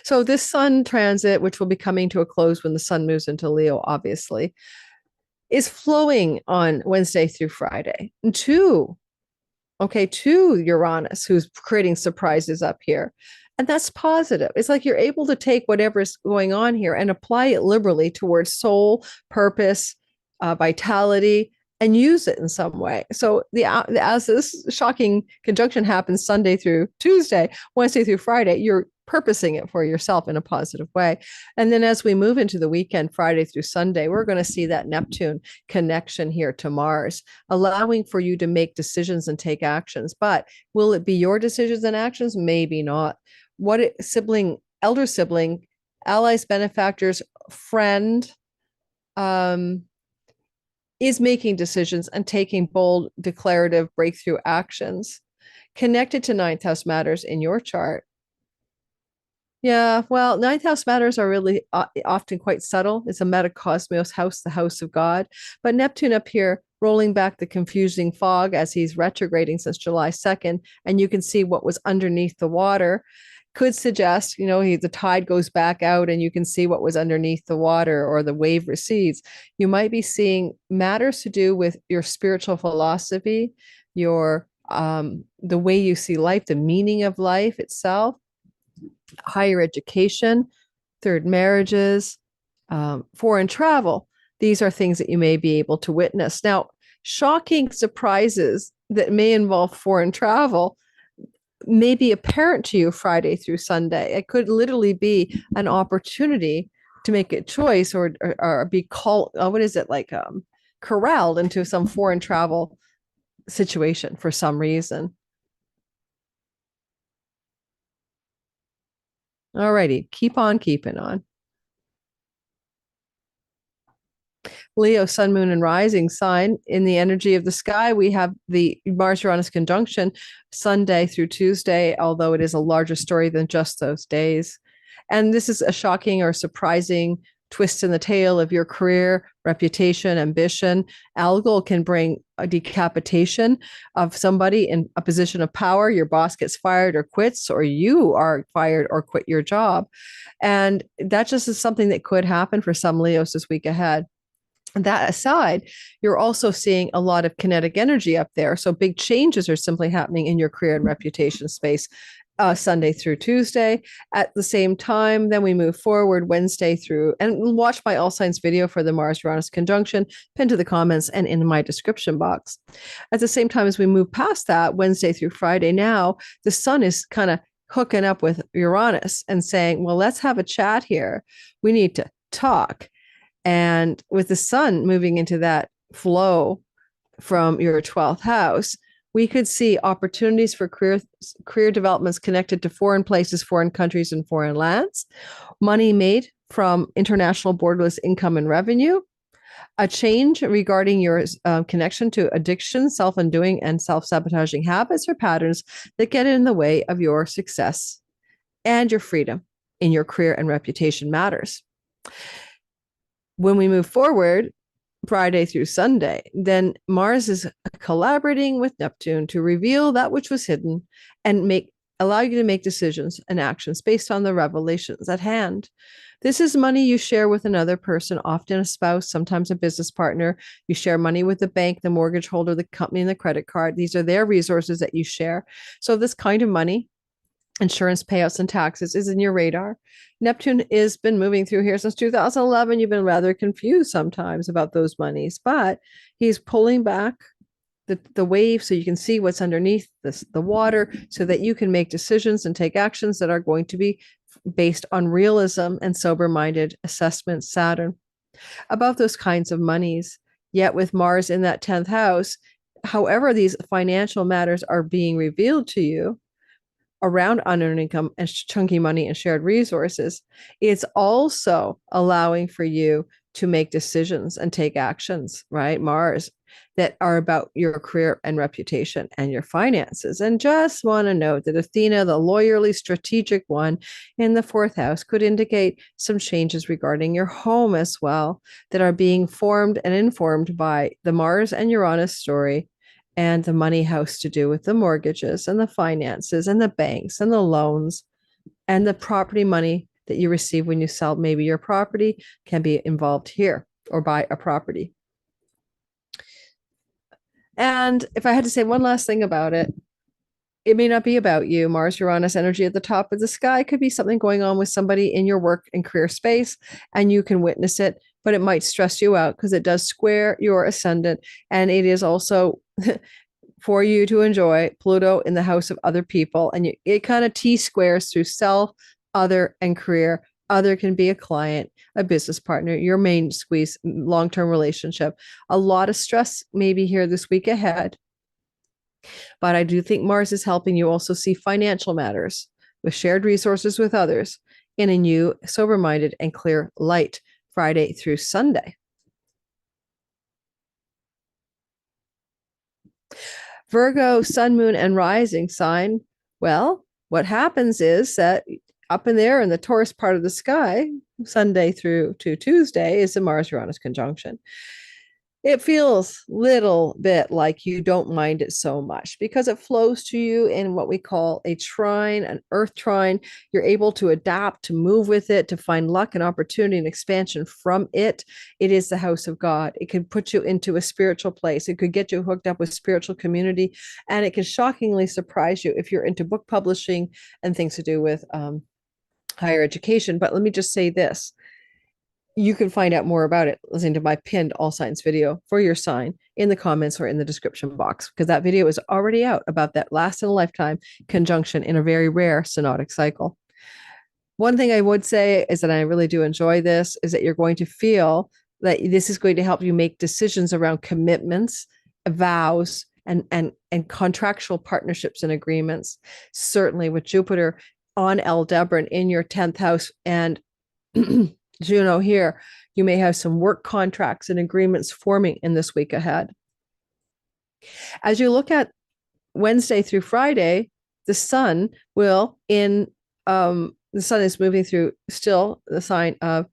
So this sun transit, which will be coming to a close when the sun moves into Leo, obviously, is flowing on Wednesday through Friday. And to Uranus, who's creating surprises up here. And that's positive. It's like you're able to take whatever's going on here and apply it liberally towards soul, purpose, vitality, and use it in some way. So as this shocking conjunction happens Sunday through Tuesday, Wednesday through Friday, you're purposing it for yourself in a positive way. And then as we move into the weekend, Friday through Sunday, we're going to see that Neptune connection here to Mars, allowing for you to make decisions and take actions. But will it be your decisions and actions? Maybe not. Elder sibling, allies, benefactors, friend, is making decisions and taking bold, declarative breakthrough actions connected to ninth house matters in your chart. Yeah, well, ninth house matters are really often quite subtle. It's a metacosmos house, the house of God. But Neptune up here, rolling back the confusing fog as he's retrograding since July 2nd, and you can see what was underneath the water. could suggest, the tide goes back out and you can see what was underneath the water, or the wave recedes. You might be seeing matters to do with your spiritual philosophy, your the way you see life, the meaning of life itself, higher education, third marriages, foreign travel. These are things that you may be able to witness. Now, shocking surprises that may involve foreign travel may be apparent to you Friday through Sunday. It could literally be an opportunity to make a choice, or be called, what is it, like corralled into some foreign travel situation for some reason. All righty, keep on keeping on. Leo, sun, moon, and rising sign. In the energy of the sky, we have the Mars Uranus conjunction Sunday through Tuesday, although it is a larger story than just those days. And this is a shocking or surprising twist in the tale of your career, reputation, ambition. Algol can bring a decapitation of somebody in a position of power. Your boss gets fired or quits, or you are fired or quit your job. And that just is something that could happen for some Leos this week ahead. That aside, you're also seeing a lot of kinetic energy up there. So big changes are simply happening in your career and reputation space. Sunday through Tuesday. At the same time, then we move forward Wednesday through, and watch my All Signs video for the Mars Uranus conjunction, pinned to the comments and in my description box. At the same time as we move past that, Wednesday through Friday, now the sun is kind of hooking up with Uranus and saying, well, let's have a chat here. We need to talk. And with the sun moving into that flow from your 12th house, we could see opportunities for career developments connected to foreign places, foreign countries, and foreign lands, money made from international borderless income and revenue, a change regarding your connection to addiction, self-undoing, and self-sabotaging habits or patterns that get in the way of your success and your freedom in your career and reputation matters. When we move forward, Friday through Sunday, then Mars is collaborating with Neptune to reveal that which was hidden and allow you to make decisions and actions based on the revelations at hand. This is money you share with another person, often a spouse, sometimes a business partner. You share money with the bank, the mortgage holder, the company, and the credit card. These are their resources that you share. So this kind of money, insurance payouts and taxes, is in your radar. Neptune has been moving through here since 2011. You've been rather confused sometimes about those monies, but he's pulling back the wave so you can see what's underneath the water, so that you can make decisions and take actions that are going to be based on realism and sober-minded assessment. Saturn about those kinds of monies. Yet with Mars in that 10th house, however these financial matters are being revealed to you around unearned income and chunky money and shared resources, it's also allowing for you to make decisions and take actions, right? Mars, that are about your career and reputation and your finances. And just want to note that Athena, the lawyerly strategic one in the 4th house, could indicate some changes regarding your home as well that are being formed and informed by the Mars and Uranus story, and the money house to do with the mortgages and the finances and the banks and the loans and the property money that you receive when you sell maybe your property can be involved here, or buy a property. And if I had to say one last thing about it, it may not be about you. Mars Uranus energy at the top of the sky could be something going on with somebody in your work and career space, and you can witness it, but it might stress you out because it does square your ascendant. And it is also for you to enjoy Pluto in the house of other people. And it kind of T-squares through self, other, and career. Other can be a client, a business partner, your main squeeze, long-term relationship. A lot of stress maybe here this week ahead. But I do think Mars is helping you also see financial matters with shared resources with others in a new, sober-minded, and clear light Friday through Sunday. Virgo, sun, moon, and rising sign. Well, what happens is that up in there in the Taurus part of the sky, Sunday through to Tuesday, is the Mars Uranus conjunction. It feels little bit like you don't mind it so much because it flows to you in what we call a trine, an earth trine. You're able to adapt, to move with it, to find luck and opportunity and expansion from it. It is the house of God. It can put you into a spiritual place. It could get you hooked up with spiritual community, and it can shockingly surprise you if you're into book publishing and things to do with higher education. But let me just say this, you can find out more about it listening to my pinned all signs video for your sign in the comments or in the description box, because that video is already out about that last in a lifetime conjunction in a very rare synodic cycle. One thing I would say is that I really do enjoy this is that you're going to feel that this is going to help you make decisions around commitments, vows, and contractual partnerships and agreements. Certainly with Jupiter on Aldebaran in your 10th house and Juno here, you may have some work contracts and agreements forming in this week ahead. As you look at Wednesday through Friday, the sun will the sun is moving through still the sign of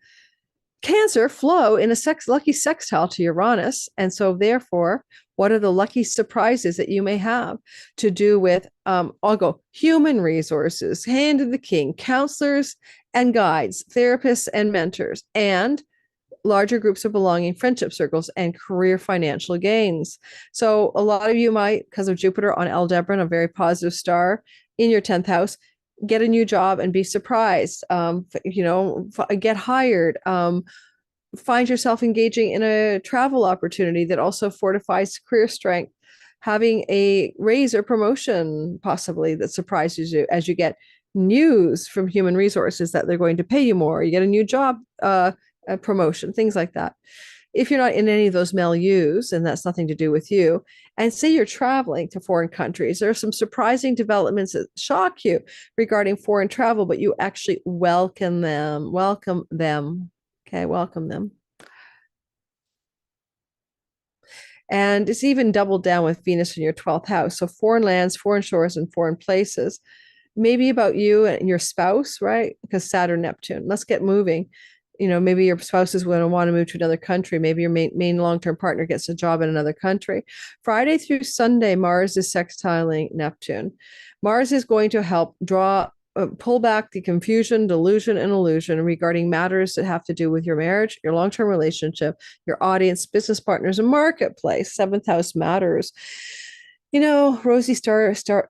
Cancer, flow in a lucky sextile to Uranus. And so therefore, what are the lucky surprises that you may have to do with, I'll go human resources, hand of the king, counselors and guides, therapists and mentors, and larger groups of belonging, friendship circles, and career financial gains. So a lot of you might, because of Jupiter on Aldebaran, a very positive star in your 10th house, get a new job and be surprised, get hired, find yourself engaging in a travel opportunity that also fortifies career strength, having a raise or promotion possibly that surprises you as you get news from human resources that they're going to pay you more, you get a new job, a promotion, things like that. If you're not in any of those milieus, and that's nothing to do with you, and say you're traveling to foreign countries, there are some surprising developments that shock you regarding foreign travel, but you actually welcome them. Welcome them. Okay, welcome them. And it's even doubled down with Venus in your 12th house. So foreign lands, foreign shores, and foreign places. Maybe about you and your spouse, right? Because Saturn, Neptune. Let's get moving. Maybe your spouse is going to want to move to another country. Maybe your main long-term partner gets a job in another country. Friday through Sunday, Mars is sextiling Neptune. Mars is going to help pull back the confusion, delusion, and illusion regarding matters that have to do with your marriage, your long-term relationship, your audience, business partners, and marketplace. 7th house matters. Rosy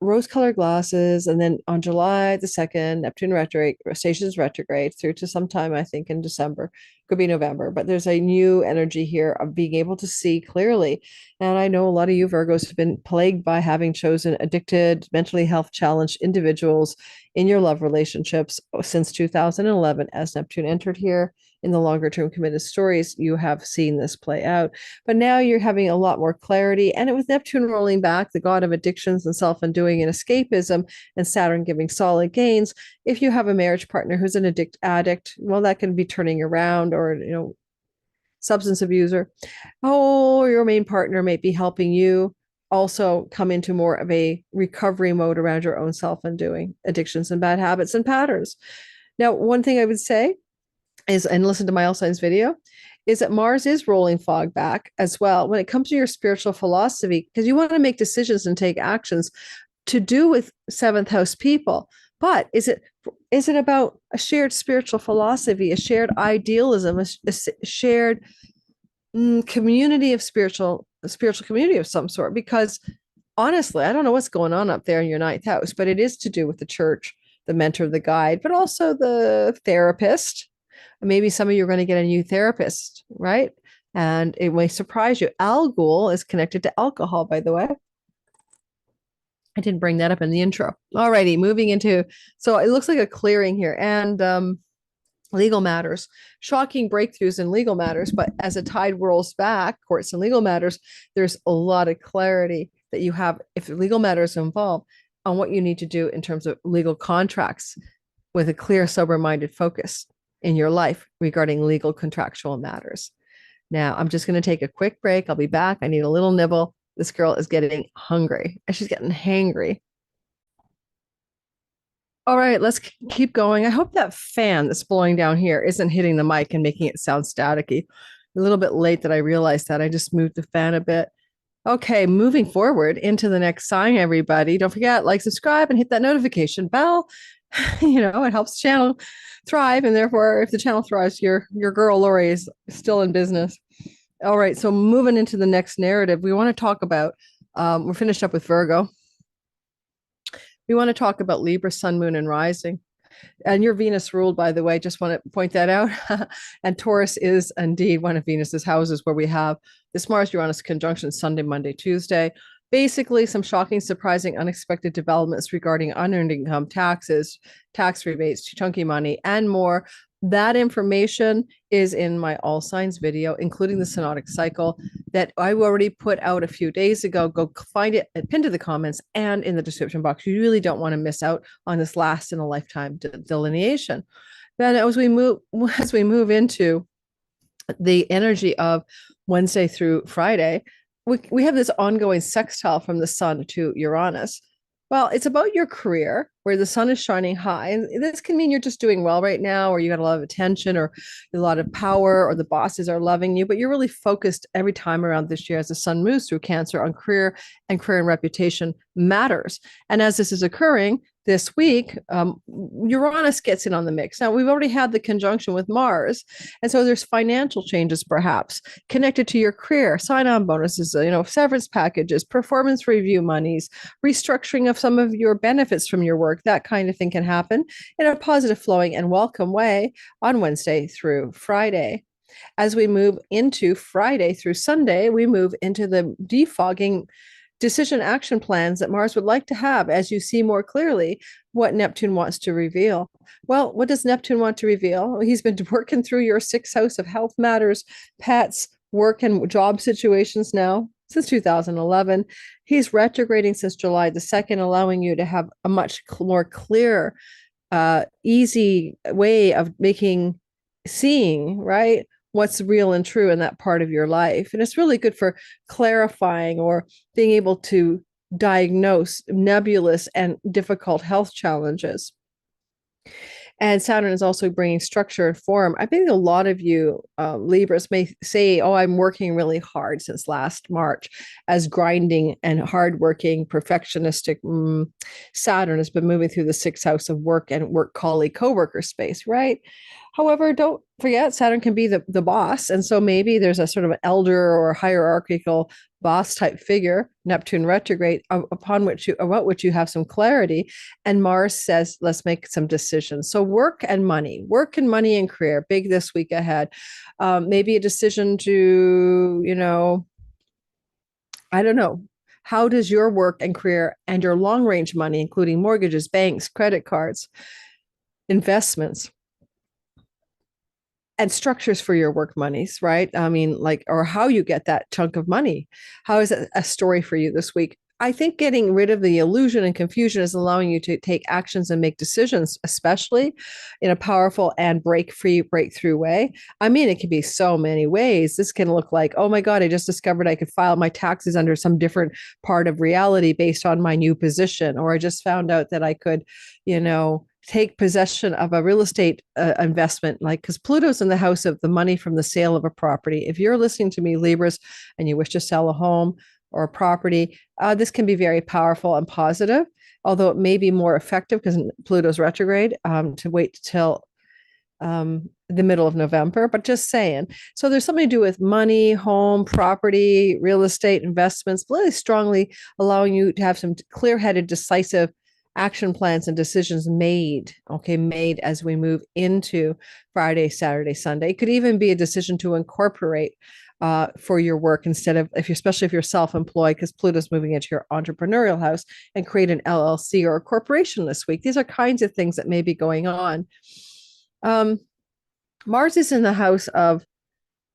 rose-colored glasses. And then on July the 2nd, Neptune retrograde, stations retrograde through to sometime, I think, in December. Could be November, but there's a new energy here of being able to see clearly. And I know a lot of you Virgos have been plagued by having chosen addicted, mentally health challenged individuals in your love relationships since 2011 as Neptune entered here. In the longer term committed stories, you have seen this play out. But now you're having a lot more clarity. And with Neptune rolling back, the god of addictions and self-undoing and escapism, and Saturn giving solid gains, if you have a marriage partner who's an addict, well, that can be turning around, or, substance abuser. Oh, your main partner may be helping you also come into more of a recovery mode around your own self-undoing addictions and bad habits and patterns. Now, one thing I would say is, and listen to my all signs video, is that Mars is rolling fog back as well when it comes to your spiritual philosophy, because you want to make decisions and take actions to do with 7th house people. But is it about a shared spiritual philosophy, a shared idealism, a shared community of spiritual community of some sort? Because honestly, I don't know what's going on up there in your 9th house, but it is to do with the church, the mentor, the guide, but also the therapist. Maybe some of you are going to get a new therapist, right? And it may surprise you. Algol is connected to alcohol, by the way. I didn't bring that up in the intro. Alrighty, moving into, so it looks like a clearing here. And legal matters, shocking breakthroughs in legal matters. But as a tide whirls back, courts and legal matters, there's a lot of clarity that you have, if legal matters involved, on what you need to do in terms of legal contracts, with a clear, sober-minded focus in your life regarding legal contractual matters. Now, I'm just going to take a quick break. I'll be back. I need a little nibble. This girl is getting hungry. She's getting hangry. All right, let's keep going. I hope that fan that's blowing down here isn't hitting the mic and making it sound staticky. A little bit late that I realized that. I just moved the fan a bit. Okay, moving forward into the next sign, everybody. Don't forget, like, subscribe, and hit that notification bell. It helps the channel thrive. And therefore, if the channel thrives, your girl Lori is still in business. All right, so moving into the next narrative, we want to talk about, we're finished up with Virgo. We want to talk about Libra, Sun, Moon, and Rising. And your Venus ruled, by the way, just want to point that out. And Taurus is indeed one of Venus's houses, where we have this Mars Uranus conjunction Sunday, Monday, Tuesday. Basically, some shocking, surprising, unexpected developments regarding unearned income, taxes, tax rebates, chunky money, and more. That information is in my all signs video, including the synodic cycle that I already put out a few days ago. Go find it, pinned to the comments and in the description box. You really don't want to miss out on this last in a lifetime delineation. Then as we move into the energy of Wednesday through Friday, we have this ongoing sextile from the sun to Uranus. Well, it's about your career, where the sun is shining high. And this can mean you're just doing well right now, or you got a lot of attention, or a lot of power, or the bosses are loving you, but you're really focused every time around this year as the sun moves through Cancer on career and reputation matters. And as this is occurring this week, Uranus gets in on the mix. Now, we've already had the conjunction with Mars. And so there's financial changes, perhaps connected to your career, sign-on bonuses, severance packages, performance review monies, restructuring of some of your benefits from your work. That kind of thing can happen in a positive, flowing, and welcome way on Wednesday through Friday. As we move into Friday through Sunday, we move into the defogging decision action plans that Mars would like to have as you see more clearly what Neptune wants to reveal. Well, what does Neptune want to reveal? He's been working through your sixth house of health matters, pets, work, and job situations now since 2011. He's retrograding since July the 2nd, allowing you to have a much more clear, easy way of seeing, right, what's real and true in that part of your life. And it's really good for clarifying or being able to diagnose nebulous and difficult health challenges. And Saturn is also bringing structure and form. I think a lot of you Libras may say, oh, I'm working really hard since last March, as grinding and hardworking, perfectionistic Saturn has been moving through the sixth house of work and work colleague, coworker space, right? However, don't forget, Saturn can be the boss. And so maybe there's a sort of an elder or hierarchical boss type figure, Neptune retrograde, about which you have some clarity. And Mars says, let's make some decisions. So work and money and career, big this week ahead. Maybe a decision to, I don't know. How does your work and career and your long range money, including mortgages, banks, credit cards, investments, and structures for your work monies, right? I mean, or how you get that chunk of money. How is it a story for you this week? I think getting rid of the illusion and confusion is allowing you to take actions and make decisions, especially in a powerful and breakthrough way. I mean, it can be so many ways. This can look like, oh my God, I just discovered I could file my taxes under some different part of reality based on my new position. Or I just found out that I could, take possession of a real estate investment, because Pluto's in the house of the money from the sale of a property. If you're listening to me, Libras, and you wish to sell a home or a property, this can be very powerful and positive, although it may be more effective because Pluto's retrograde to wait till the middle of November, but just saying. So there's something to do with money, home, property, real estate, investments, really strongly allowing you to have some clear-headed, decisive action plans and decisions made as we move into Friday, Saturday, Sunday. It could even be a decision to incorporate for your work instead of, especially if you're self-employed, because Pluto's moving into your entrepreneurial house, and create an LLC or a corporation this week. These are kinds of things that may be going on. Mars is in the house of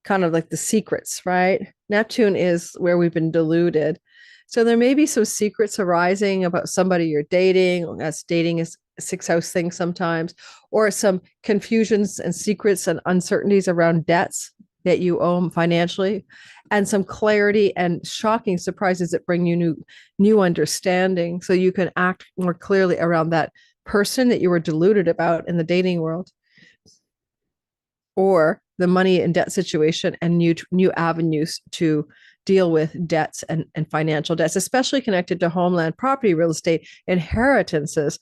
kind of like the secrets, right? Neptune is where we've been deluded. So there may be some secrets arising about somebody you're dating. That's dating is a sixth house thing sometimes, or some confusions and secrets and uncertainties around debts that you owe financially, and some clarity and shocking surprises that bring you new understanding, so you can act more clearly around that person that you were deluded about in the dating world. or the money and debt situation and new avenues to deal with debts and financial debts, especially connected to homeland, property, real estate, inheritances,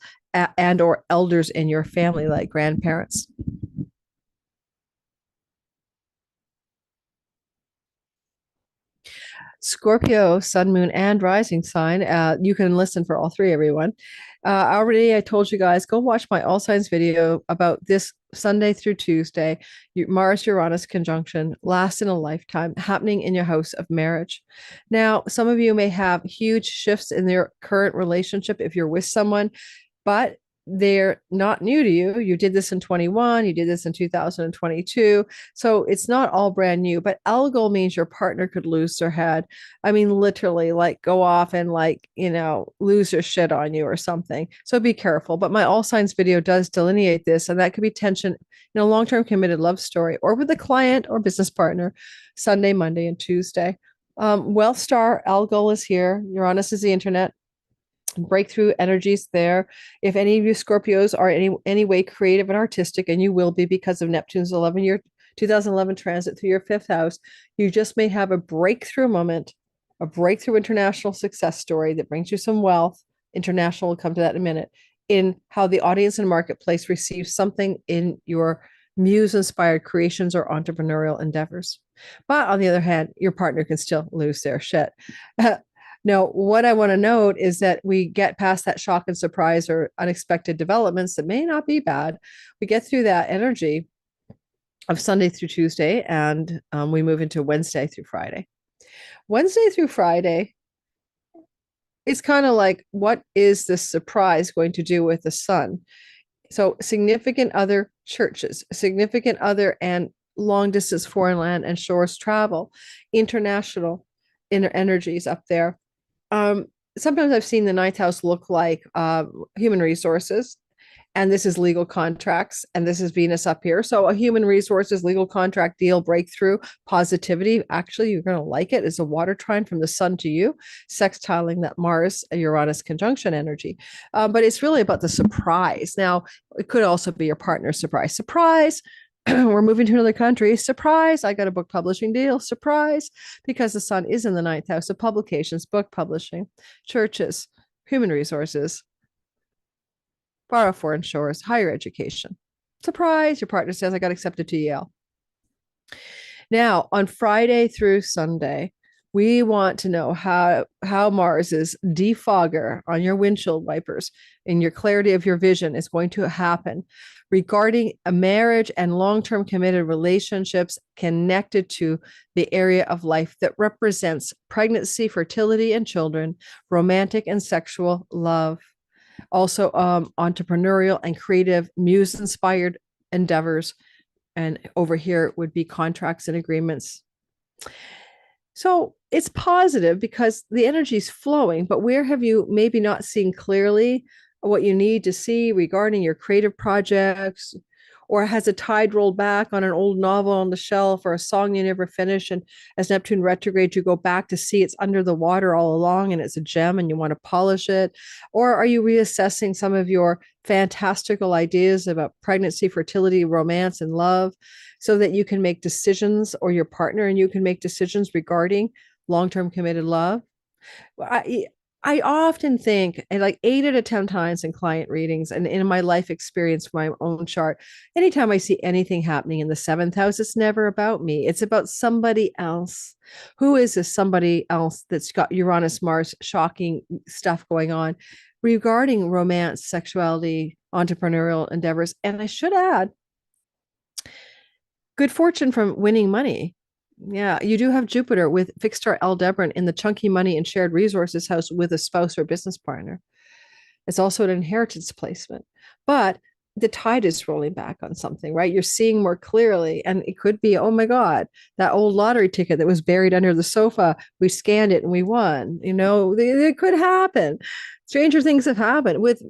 and or elders in your family, like grandparents. Scorpio, sun, moon, and rising sign. You can listen for all three, everyone. Already, I told you guys, go watch my all signs video about this Sunday through Tuesday. Mars Uranus conjunction lasts in a lifetime, happening in your house of marriage. Now, some of you may have huge shifts in their current relationship if you're with someone, but they're not new to you. You did this in 21, you did this in 2022. So it's not all brand new, but Algol means your partner could lose their head. I mean, literally, like go off and like, lose their shit on you or something. So be careful. But my all signs video does delineate this, and that could be tension in a long term committed love story or with a client or business partner, Sunday, Monday, and Tuesday. Wealth star Algol is here. Uranus is the internet. Breakthrough energies there. If any of you Scorpios are any way creative and artistic, and you will be because of Neptune's 11-year 2011 transit through your fifth house, you just may have a breakthrough moment, a breakthrough international success story that brings you some wealth. International, will come to that in a minute, in how the audience and marketplace receives something in your muse inspired creations or entrepreneurial endeavors. But on the other hand, your partner can still lose their shit. Now, what I want to note is that we get past that shock and surprise or unexpected developments that may not be bad. We get through that energy of Sunday through Tuesday, and we move into Wednesday through Friday. Wednesday through Friday is kind of like, what is this surprise going to do with the sun? So significant other churches, significant other and long distance foreign land and shores travel, international inner energies up there. Sometimes I've seen the ninth house look like human resources, and this is legal contracts, and this is Venus up here. So a human resources, legal contract deal, breakthrough, positivity. Actually, you're going to like it. It's a water trine from the sun to you, sextiling that Mars Uranus conjunction energy. But it's really about the surprise. Now, it could also be your partner's surprise. Surprise. We're moving to another country. Surprise. I got a book publishing deal. Surprise. Because the sun is in the ninth house of publications, book publishing, churches, human resources, borrow foreign shores, higher education. Surprise. Your partner says, I got accepted to Yale. Now, on Friday through Sunday, we want to know how Mars's defogger on your windshield wipers and your clarity of your vision is going to happen regarding a marriage and long-term committed relationships connected to the area of life that represents pregnancy, fertility, and children, romantic and sexual love. Also, entrepreneurial and creative muse-inspired endeavors. And over here would be contracts and agreements. So it's positive because the energy is flowing, but where have you maybe not seen clearly what you need to see regarding your creative projects? Or has a tide rolled back on an old novel on the shelf or a song you never finished? And as Neptune retrograde, you go back to see it's under the water all along and it's a gem and you want to polish it? Or are you reassessing some of your fantastical ideas about pregnancy, fertility, romance, and love so that you can make decisions, or your partner and you can make decisions regarding long-term committed love? I often think, and like 8 out of 10 times in client readings and in my life experience, my own chart, anytime I see anything happening in the seventh house, it's never about me. It's about somebody else. Who is this somebody else that's got Uranus, Mars, shocking stuff going on regarding romance, sexuality, entrepreneurial endeavors? And I should add, good fortune from winning money. Yeah, you do have Jupiter with fixed star Aldebaran in the chunky money and shared resources house with a spouse or business partner. It's also an inheritance placement, but the tide is rolling back on something, right? You're seeing more clearly, and it could be, oh my God, that old lottery ticket that was buried under the sofa, we scanned it and we won. It could happen. Stranger things have happened with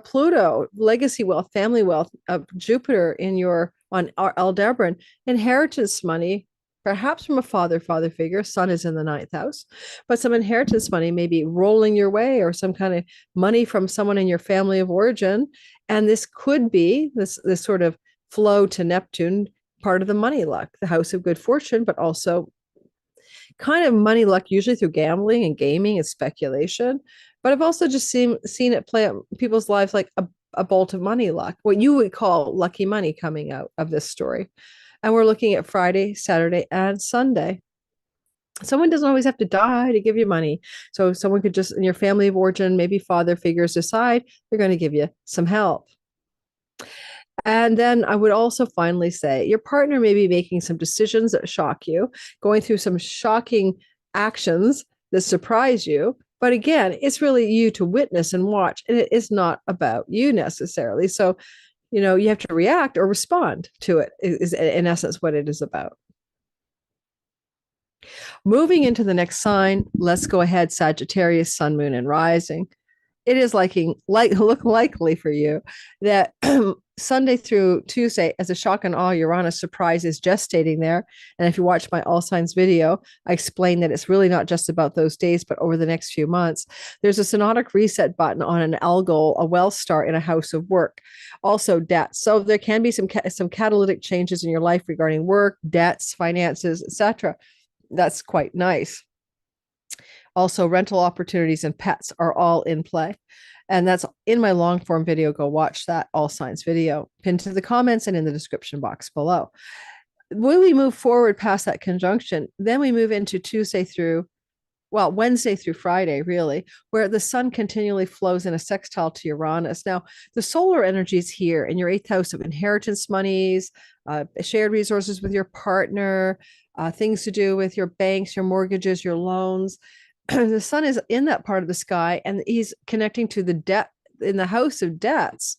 Pluto, legacy wealth, family wealth, Jupiter in your on Aldebaran, inheritance money, perhaps from a father figure. Sun is in the ninth house, but some inheritance money may be rolling your way, or some kind of money from someone in your family of origin. And this could be this sort of flow to Neptune part of the money luck, the house of good fortune, but also kind of money luck, usually through gambling and gaming and speculation. But I've also just seen it play out in people's lives like a bolt of money luck, what you would call lucky money coming out of this story. And we're looking at Friday, Saturday, and Sunday. Someone doesn't always have to die to give you money. So someone could just, in your family of origin, maybe father figures, decide they're going to give you some help. And then I would also finally say your partner may be making some decisions that shock you, going through some shocking actions that surprise you. But again, it's really you to witness and watch, and it is not about you necessarily. So, you have to react or respond to it, is in essence what it is about. Moving into the next sign, let's go ahead, Sagittarius, Sun, Moon, and Rising. It is look likely for you that Sunday through Tuesday, as a shock and awe Uranus surprise is gestating there. And if you watch my All Signs video, I explain that it's really not just about those days, but over the next few months. There's a synodic reset button on an Algol, a well star in a house of work, also debts. So there can be some catalytic changes in your life regarding work, debts, finances, etc. That's quite nice. Also, rental opportunities and pets are all in play. And that's in my long form video. Go watch that All Signs video, pinned to the comments and in the description box below. When we move forward past that conjunction, then we move into Wednesday through Friday, really, where the sun continually flows in a sextile to Uranus. Now, the solar energy is here in your eighth house of inheritance monies, shared resources with your partner, things to do with your banks, your mortgages, your loans. The sun is in that part of the sky, and he's connecting to the debt in the house of debts,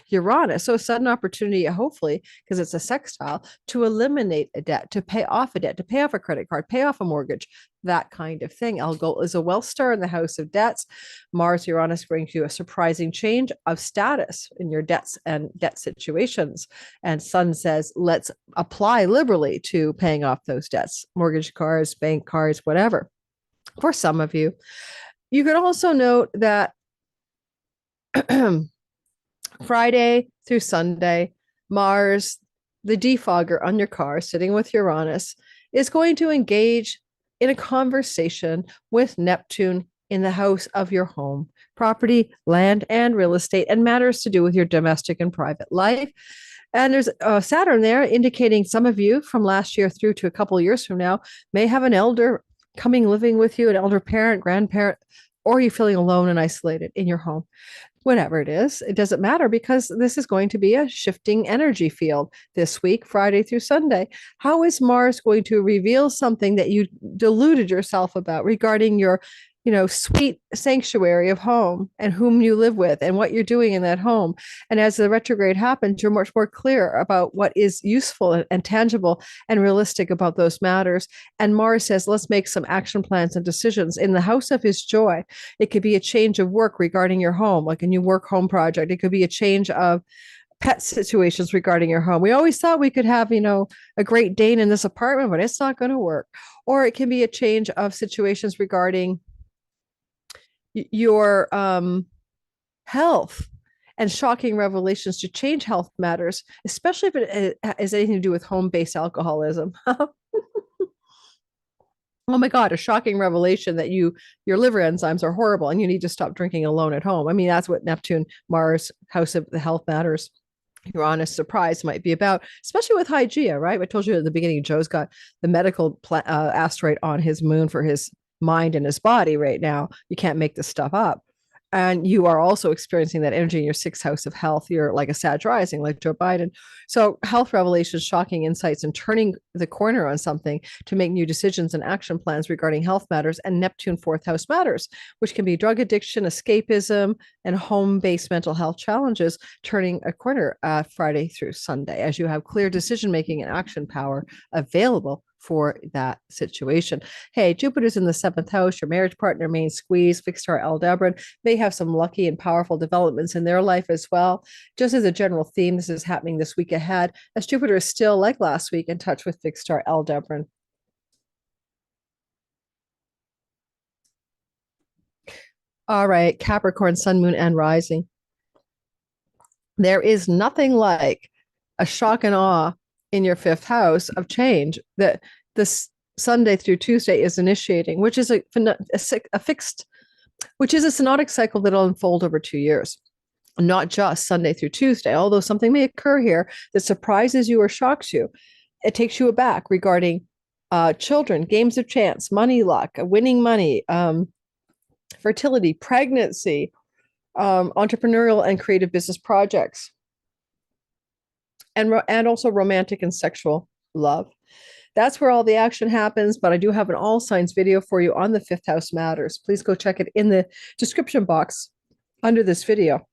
Uranus. So a sudden opportunity, hopefully, because it's a sextile, to eliminate a debt, to pay off a debt, to pay off a credit card, pay off a mortgage, that kind of thing. Algol is a wealth star in the house of debts. Mars Uranus brings you a surprising change of status in your debts and debt situations. And Sun says, let's apply liberally to paying off those debts, mortgage cards, bank cards, whatever. For some of you, you could also note that Friday through Sunday, Mars, the defogger on your car, sitting with Uranus, is going to engage in a conversation with Neptune in the house of your home, property, land, and real estate, and matters to do with your domestic and private life. And there's Saturn there, indicating some of you from last year through to a couple of years from now may have an elder coming living with you, an elder parent, grandparent, or you feeling alone and isolated in your home. Whatever it is, it doesn't matter, because this is going to be a shifting energy field this week, Friday through Sunday. How is Mars going to reveal something that you deluded yourself about regarding your sweet sanctuary of home and whom you live with and what you're doing in that home? And as the retrograde happens, you're much more clear about what is useful and tangible and realistic about those matters. And Mars says, let's make some action plans and decisions in the house of his joy. It could be a change of work regarding your home, like a new work home project. It could be a change of pet situations regarding your home. We always thought we could have, a Great Dane in this apartment, but it's not going to work. Or it can be a change of situations regarding your health, and shocking revelations to change health matters, especially if it has anything to do with home-based alcoholism. Oh my God, a shocking revelation that your liver enzymes are horrible and you need to stop drinking alone at home. I mean, that's what Neptune, Mars, house of the health matters, Uranus surprise might be about, especially with Hygeia, right? I told you at the beginning, Joe's got the medical asteroid on his moon for his mind and his body right now. You can't make this stuff up. And you are also experiencing that energy in your sixth house of health. You're like a Sag rising, like Joe Biden. So health revelations, shocking insights, and turning the corner on something to make new decisions and action plans regarding health matters. And Neptune fourth house matters, which can be drug addiction, escapism, and home-based mental health challenges, turning a corner Friday through Sunday as you have clear decision-making and action power available for that situation. Hey, Jupiter's in the seventh house. Your marriage partner may squeeze, fixed star Aldebaran, may have some lucky and powerful developments in their life as well. Just as a general theme, this is happening this week ahead, as Jupiter is still, like last week, in touch with fixed star Aldebaran. All right, Capricorn, Sun, Moon, and Rising. There is nothing like a shock and awe in your fifth house of change that this Sunday through Tuesday is initiating, which is a fixed, which is a synodic cycle that'll unfold over 2 years, not just Sunday through Tuesday, although something may occur here that surprises you or shocks you. It takes you aback regarding children, games of chance, money luck, winning money, fertility, pregnancy, entrepreneurial and creative business projects, and also romantic and sexual love. That's where all the action happens, but I do have an all signs video for you on the fifth house matters. Please go check it in the description box under this video,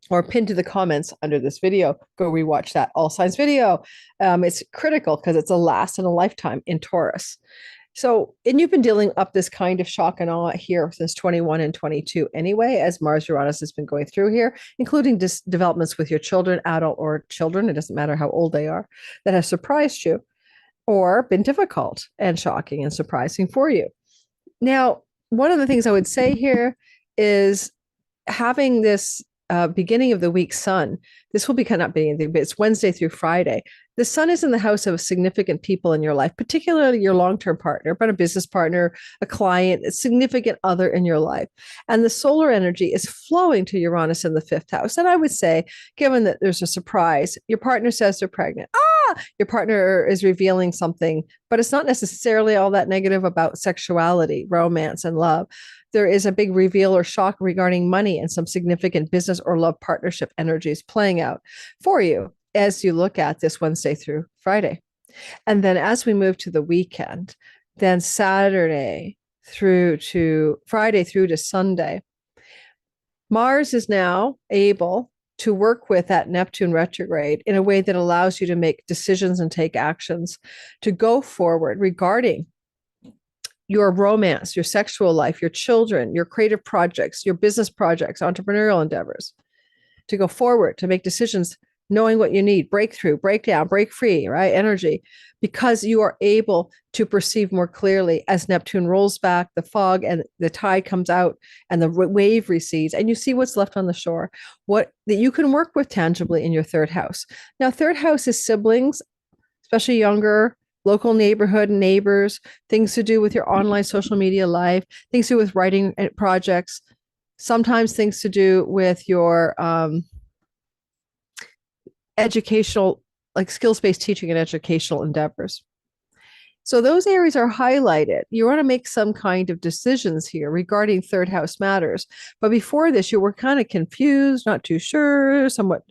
or pinned to the comments under this video. Go rewatch that all signs video. It's critical because it's a last in a lifetime in Taurus. So, and you've been dealing up this kind of shock and awe here since 21 and 22 anyway, as Mars Uranus has been going through here, including developments with your children, adult or children, it doesn't matter how old they are, that have surprised you or been difficult and shocking and surprising for you. Now, one of the things I would say here is having this beginning of the week sun. This will be kind of not beginning, but it's Wednesday through Friday. The sun is in the house of significant people in your life, particularly your long-term partner, but a business partner, a client, a significant other in your life. And the solar energy is flowing to Uranus in the fifth house. And I would say, given that there's a surprise, your partner says they're pregnant. Your partner is revealing something, but it's not necessarily all that negative about sexuality, romance, and love. There is a big reveal or shock regarding money and some significant business or love partnership energies playing out for you as you look at this Wednesday through Friday. And then as we move to the weekend, then Saturday through to Friday through to Sunday, Mars is now able to work with that Neptune retrograde in a way that allows you to make decisions and take actions to go forward regarding your romance, your sexual life, your children, your creative projects, your business projects, entrepreneurial endeavors, to go forward, to make decisions, knowing what you need, breakthrough, breakdown, break free, right? Energy, because you are able to perceive more clearly as Neptune rolls back, the fog and the tide comes out and the wave recedes, and you see what's left on the shore, what that you can work with tangibly in your third house. Now, third house is siblings, especially younger, local neighborhood, neighbors, things to do with your online social media life, things to do with writing projects, sometimes things to do with your educational, like skills-based teaching and educational endeavors. So those areas are highlighted. You want to make some kind of decisions here regarding third house matters. But before this, you were kind of confused, not too sure, somewhat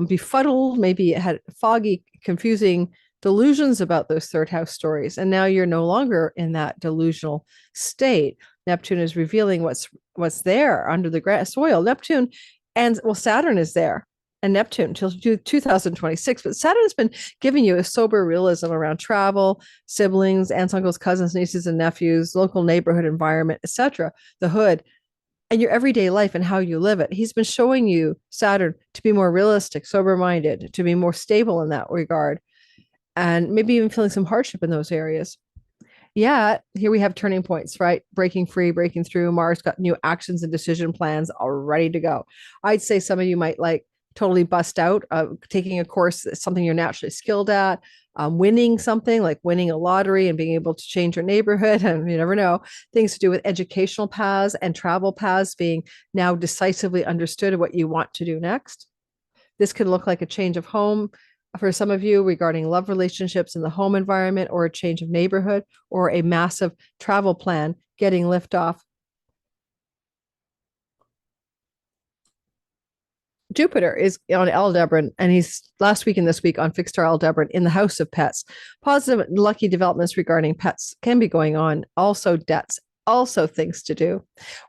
befuddled, maybe it had foggy, confusing delusions about those third house stories. And now you're no longer in that delusional state. Neptune is revealing what's there under the soil. Neptune and Saturn is there and Neptune till 2026. But Saturn has been giving you a sober realism around travel, siblings, aunts, uncles, cousins, nieces, and nephews, local neighborhood environment, etc., the hood, and your everyday life and how you live it. He's been showing you, Saturn, to be more realistic, sober-minded, to be more stable in that regard, and maybe even feeling some hardship in those areas. Yeah, here we have turning points, right? Breaking free, breaking through. Mars got new actions and decision plans all ready to go. I'd say some of you might like totally bust out, taking a course that's something you're naturally skilled at, winning something like winning a lottery and being able to change your neighborhood. And you never know, things to do with educational paths and travel paths being now decisively understood what you want to do next. This could look like a change of home for some of you regarding love relationships in the home environment, or a change of neighborhood, or a massive travel plan getting liftoff. Jupiter is on Aldebaran, and he's last week and this week on fixed star Aldebaran in the house of pets. Positive and lucky developments regarding pets can be going on. Also debts, also things to do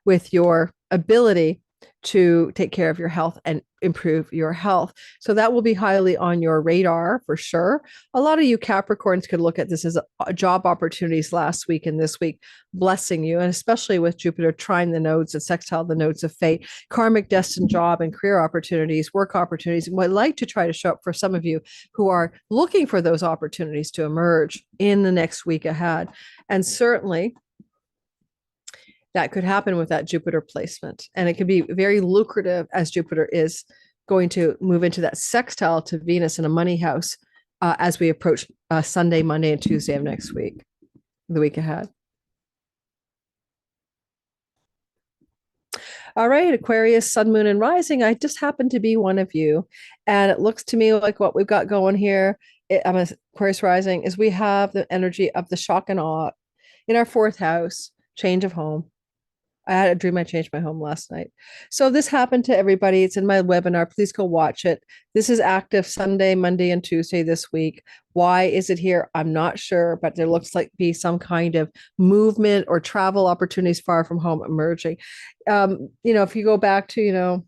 with your ability to take care of your health and improve your health. So that will be highly on your radar for sure. A lot of you Capricorns could look at this as job opportunities last week and this week blessing you, and especially with Jupiter trine the nodes and sextile the nodes of fate, karmic destined job and career opportunities, work opportunities. And I'd like to try to show up for some of you who are looking for those opportunities to emerge in the next week ahead. And certainly that could happen with that Jupiter placement. And it could be very lucrative as Jupiter is going to move into that sextile to Venus in a money house as we approach Sunday, Monday, and Tuesday of next week, the week ahead. All right, Aquarius, Sun, Moon, and Rising. I just happen to be one of you. And it looks to me like what we've got going here, I'm a Aquarius Rising, is we have the energy of the shock and awe in our fourth house, change of home. I had a dream I changed my home last night. So this happened to everybody. It's in my webinar. Please go watch it. This is active Sunday, Monday, and Tuesday this week. Why is it here? I'm not sure, but there looks like be some kind of movement or travel opportunities far from home emerging. If you go back to,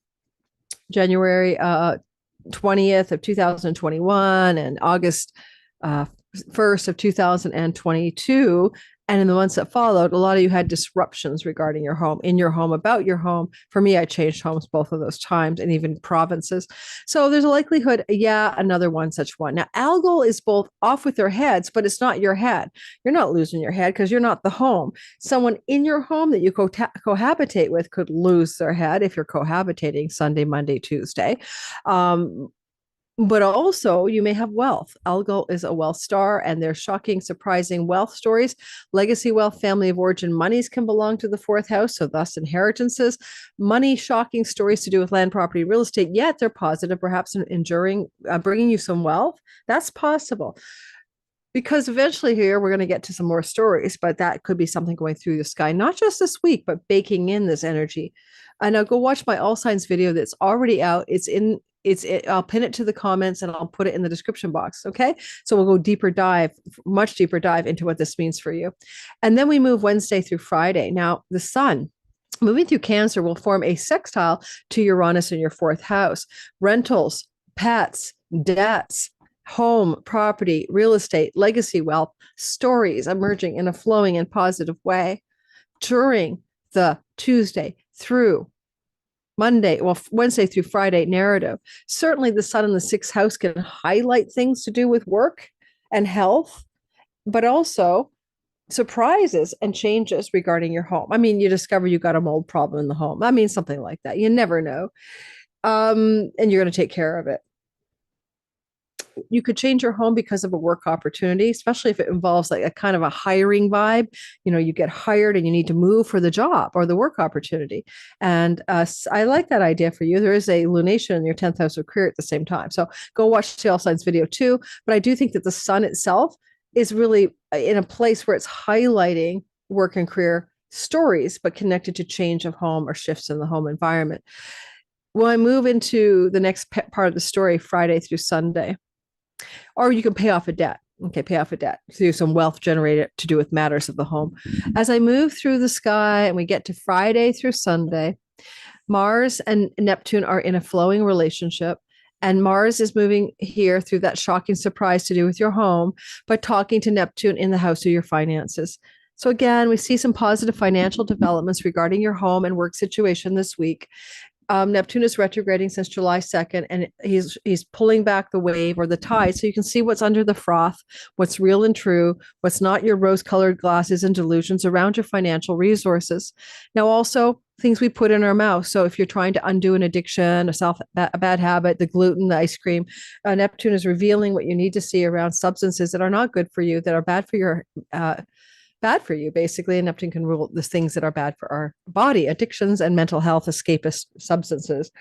January 20th of 2021 and August 1st of 2022, and in the months that followed, a lot of you had disruptions regarding your home, in your home, about your home. For me, I changed homes both of those times and even provinces. So there's a likelihood, another one such one. Now, Algol is both off with their heads, but it's not your head. You're not losing your head because you're not the home. Someone in your home that you cohabitate with could lose their head if you're cohabitating Sunday, Monday, Tuesday. But also you may have wealth. Algol is a wealth star, and there's shocking, surprising wealth stories. Legacy wealth, family of origin monies can belong to the fourth house, so thus inheritances. Money, shocking stories to do with land, property, real estate, yet they're positive, perhaps enduring, bringing you some wealth. That's possible. Because eventually here we're going to get to some more stories, but that could be something going through the sky, not just this week, but baking in this energy. And I'll go watch my All Signs video that's already out. I'll pin it to the comments and I'll put it in the description box. Okay. So we'll go much deeper dive into what this means for you. And then we move Wednesday through Friday. Now, the sun moving through Cancer will form a sextile to Uranus in your fourth house. Rentals, pets, debts, home, property, real estate, legacy wealth, stories emerging in a flowing and positive way during the Tuesday through Wednesday through Friday narrative. Certainly the sun in the sixth house can highlight things to do with work and health, but also surprises and changes regarding your home. I mean, you discover you got a mold problem in the home. I mean, something like that. You never know. And you're going to take care of it. You could change your home because of a work opportunity, especially if it involves like a kind of a hiring vibe. You get hired and you need to move for the job or the work opportunity. And I like that idea for you. There is a lunation in your 10th house of career at the same time. So go watch the All Signs video too. But I do think that the sun itself is really in a place where it's highlighting work and career stories, but connected to change of home or shifts in the home environment. Well, I move into the next part of the story, Friday through Sunday. Or you can pay off a debt. Okay, pay off a debt through some wealth generated to do with matters of the home. As I move through the sky and we get to Friday through Sunday, Mars and Neptune are in a flowing relationship. And Mars is moving here through that shocking surprise to do with your home, but talking to Neptune in the house of your finances. So again, we see some positive financial developments regarding your home and work situation this week. Neptune is retrograding since July 2nd, and he's pulling back the wave or the tide so you can see what's under the froth, what's real and true, what's not your rose-colored glasses and delusions around your financial resources. Now, also things we put in our mouth. So if you're trying to undo an addiction, a bad habit, the gluten, the ice cream, Neptune is revealing what you need to see around substances that are not good for you, that are bad for you, basically. And Neptune can rule the things that are bad for our body, addictions and mental health, escapist substances.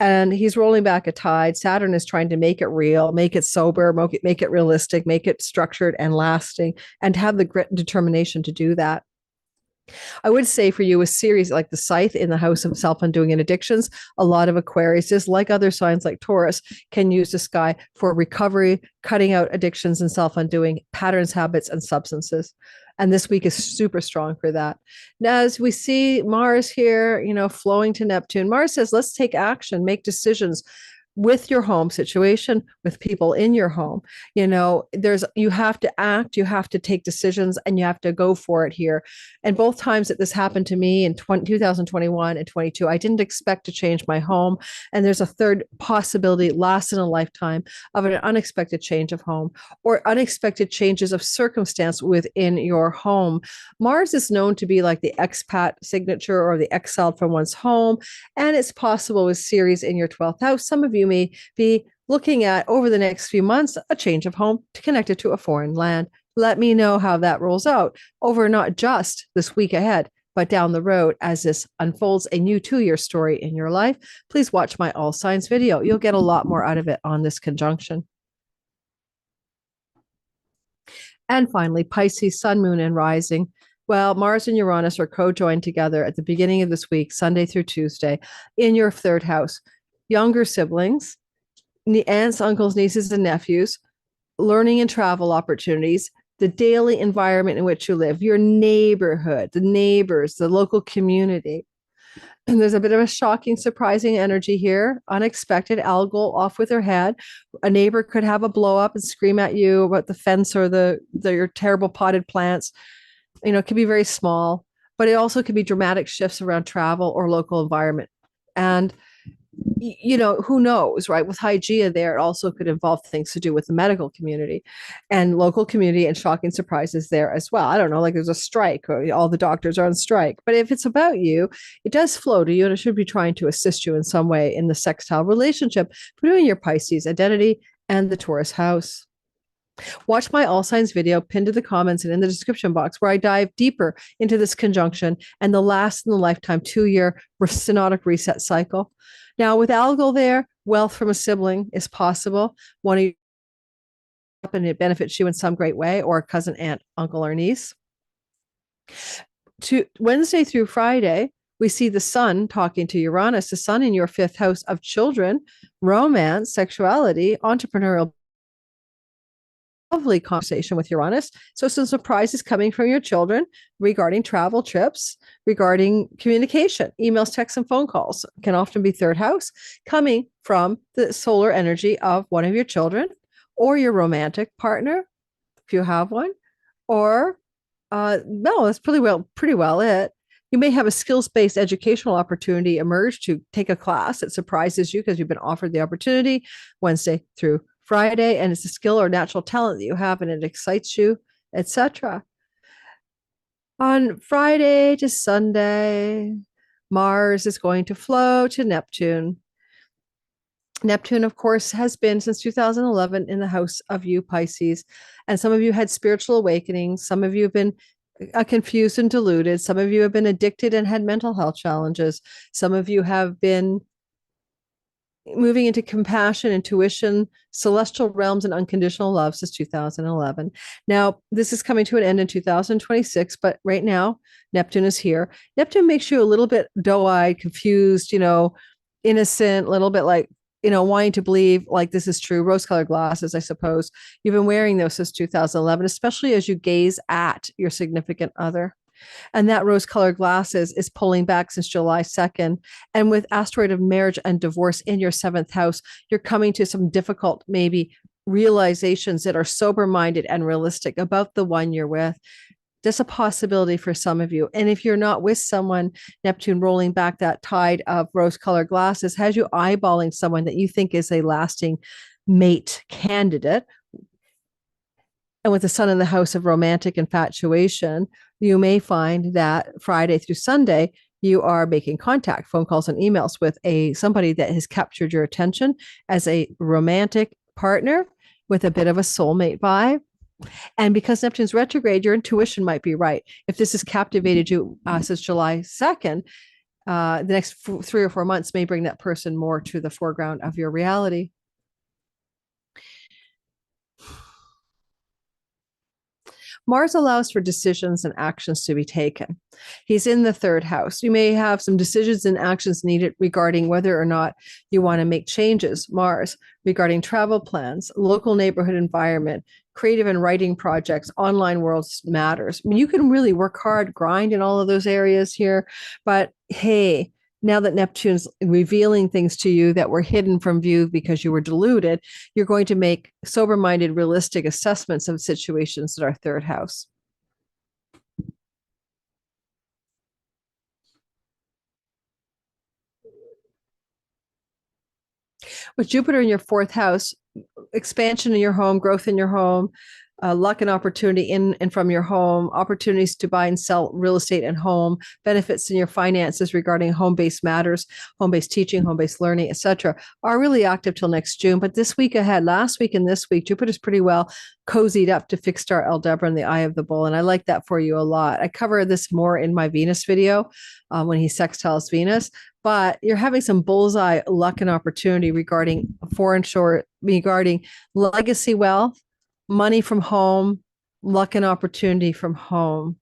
And he's rolling back a tide. Saturn is trying to make it real, make it sober, make it realistic, make it structured and lasting, and have the grit and determination to do that. I would say for you, a series like the Scythe in the house of self-undoing and addictions, a lot of Aquarius, like other signs like Taurus, can use the sky for recovery, cutting out addictions and self-undoing patterns, habits, and substances. And this week is super strong for that. Now, as we see Mars here, flowing to Neptune, Mars says, let's take action, make decisions with your home situation, with people in your home. You have to act, you have to take decisions, and you have to go for it here. And both times that this happened to me in 2021 and 22, I didn't expect to change my home. And there's a third possibility, last in a lifetime, of an unexpected change of home or unexpected changes of circumstance within your home. Mars is known to be like the expat signature or the exiled from one's home. And it's possible with Ceres in your 12th house. Some of you may be looking at over the next few months a change of home to connect it to a foreign land. Let me know how that rolls out over not just this week ahead, but down the road as this unfolds a new 2-year story in your life. Please watch my all signs video. You'll get a lot more out of it on this conjunction. And finally, Pisces, sun, moon, and rising. Well, Mars and Uranus are co-joined together at the beginning of this week, Sunday through Tuesday, in your third house. Younger siblings, aunts, uncles, nieces, and nephews, learning and travel opportunities, the daily environment in which you live, your neighborhood, the neighbors, the local community. And there's a bit of a shocking, surprising energy here. Unexpected. Algol off with her head. A neighbor could have a blow up and scream at you about the fence or your terrible potted plants. It can be very small, but it also could be dramatic shifts around travel or local environment. And who knows, right? With Hygeia there, it also could involve things to do with the medical community and local community, and shocking surprises there as well. I don't know, like there's a strike or all the doctors are on strike. But if it's about you, it does flow to you, and it should be trying to assist you in some way in the sextile relationship between your Pisces identity and the Taurus house. Watch my all signs video pinned to the comments and in the description box, where I dive deeper into this conjunction and the last in the lifetime 2-year synodic reset cycle. Now, with Algol there, wealth from a sibling is possible. One of you, and it benefits you in some great way, or a cousin, aunt, uncle, or niece. To Wednesday through Friday, we see the sun talking to Uranus, the sun in your fifth house of children, romance, sexuality, entrepreneurial. Lovely conversation with Uranus. So some surprises coming from your children regarding travel trips, regarding communication, emails, texts, and phone calls can often be third house, coming from the solar energy of one of your children or your romantic partner, if you have one, or no, that's pretty well it. You may have a skills-based educational opportunity emerge to take a class that surprises you because you've been offered the opportunity Wednesday through Friday, and it's a skill or natural talent that you have and it excites you, etc. On Friday to Sunday, Mars is going to flow to Neptune. Neptune, of course, has been since 2011 in the house of you, Pisces. And some of you had spiritual awakenings. Some of you have been confused and deluded. Some of you have been addicted and had mental health challenges. Some of you have been moving into compassion, intuition, celestial realms, and unconditional love since 2011. Now, this is coming to an end in 2026, but right now, Neptune is here. Neptune makes you a little bit doe-eyed, confused, innocent, a little bit like, wanting to believe like this is true. Rose-colored glasses, I suppose. You've been wearing those since 2011, especially as you gaze at your significant other. And that rose-colored glasses is pulling back since July 2nd. And with asteroid of marriage and divorce in your seventh house, you're coming to some difficult, maybe realizations that are sober-minded and realistic about the one you're with. Just a possibility for some of you. And if you're not with someone, Neptune rolling back that tide of rose-colored glasses has you eyeballing someone that you think is a lasting mate candidate. And with the sun in the house of romantic infatuation, you may find that Friday through Sunday, you are making contact, phone calls and emails with somebody that has captured your attention as a romantic partner with a bit of a soulmate vibe. And because Neptune's retrograde, your intuition might be right. If this has captivated you since July 2nd, the next 3 or 4 months may bring that person more to the foreground of your reality. Mars allows for decisions and actions to be taken. He's in the third house. You may have some decisions and actions needed regarding whether or not you want to make changes, Mars, regarding travel plans, local neighborhood environment, creative and writing projects, online world matters. I mean, you can really work hard, grind in all of those areas here, but hey, now that Neptune's revealing things to you that were hidden from view because you were deluded, you're going to make sober-minded, realistic assessments of situations that are third house. With Jupiter in your fourth house, expansion in your home, growth in your home, luck and opportunity in and from your home, opportunities to buy and sell real estate and home, benefits in your finances regarding home-based matters, home-based teaching, home-based learning, etc., are really active till next June. But this week ahead, last week and this week, Jupiter's pretty well cozied up to fixed star Aldebaran in the eye of the bull. And I like that for you a lot. I cover this more in my Venus video when he sextiles Venus. But you're having some bullseye luck and opportunity regarding foreign shore, regarding legacy wealth, money from home, luck and opportunity from home.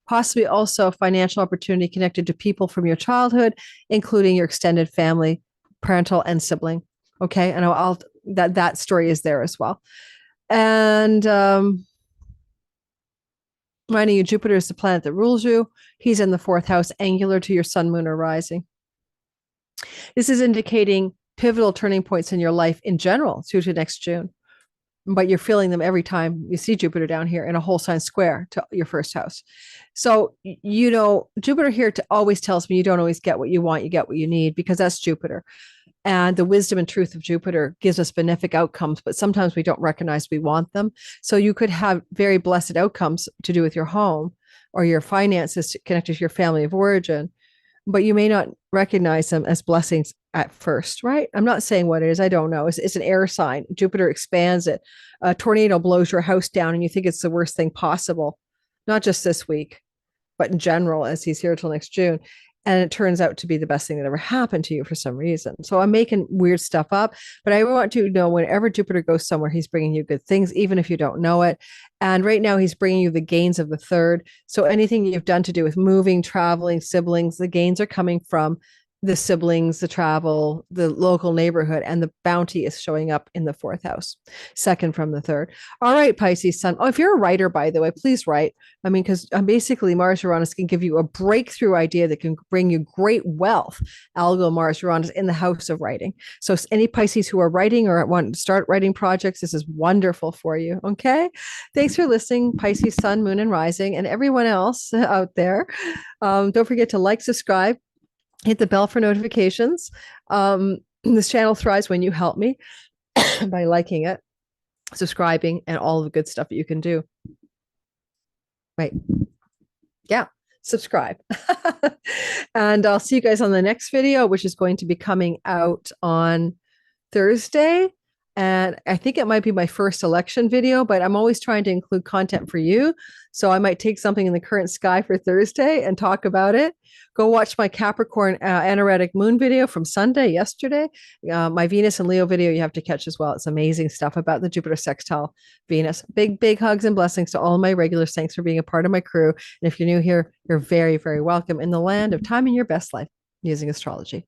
Possibly also financial opportunity connected to people from your childhood, including your extended family, parental and sibling. Okay. And I'll that story is there as well. And reminding you, Jupiter is the planet that rules you. He's in the fourth house, angular to your sun, moon, or rising. This is indicating pivotal turning points in your life in general through to next June. But you're feeling them every time you see Jupiter down here in a whole sign square to your first house. So, Jupiter here always tells me you don't always get what you want, you get what you need, because that's Jupiter. And the wisdom and truth of Jupiter gives us benefic outcomes, but sometimes we don't recognize we want them. So you could have very blessed outcomes to do with your home or your finances connected to your family of origin, but you may not recognize them as blessings at first, right? I'm not saying what it is. I don't know. It's an air sign. Jupiter expands it. A tornado blows your house down and you think it's the worst thing possible, not just this week, but in general, as he's here till next June. And it turns out to be the best thing that ever happened to you for some reason. So I'm making weird stuff up, but I want you to know whenever Jupiter goes somewhere, he's bringing you good things, even if you don't know it. And right now he's bringing you the gains of the third. So anything you've done to do with moving, traveling, siblings, the gains are coming from the siblings, the travel, the local neighborhood, and the bounty is showing up in the fourth house, second from the third. All right, Pisces sun. Oh, if you're a writer, by the way, please write. I mean, because basically Mars Uranus can give you a breakthrough idea that can bring you great wealth. Algol, Mars Uranus in the house of writing. So any Pisces who are writing or want to start writing projects, this is wonderful for you. Okay. Thanks for listening, Pisces sun, moon, and rising, and everyone else out there. Don't forget to like, subscribe, hit the bell for notifications. This channel thrives when you help me by liking it, subscribing, and all the good stuff that you can do. Right. Yeah. Subscribe. And I'll see you guys on the next video, which is going to be coming out on Thursday. And I think it might be my first election video, but I'm always trying to include content for you. So I might take something in the current sky for Thursday and talk about it. Go watch my Capricorn anaretic moon video from Sunday, yesterday. My Venus and Leo video you have to catch as well. It's amazing stuff about the Jupiter sextile Venus. Big, big hugs and blessings to all my regulars. Thanks for being a part of my crew. And if you're new here, you're very, very welcome in the land of time in your best life using astrology.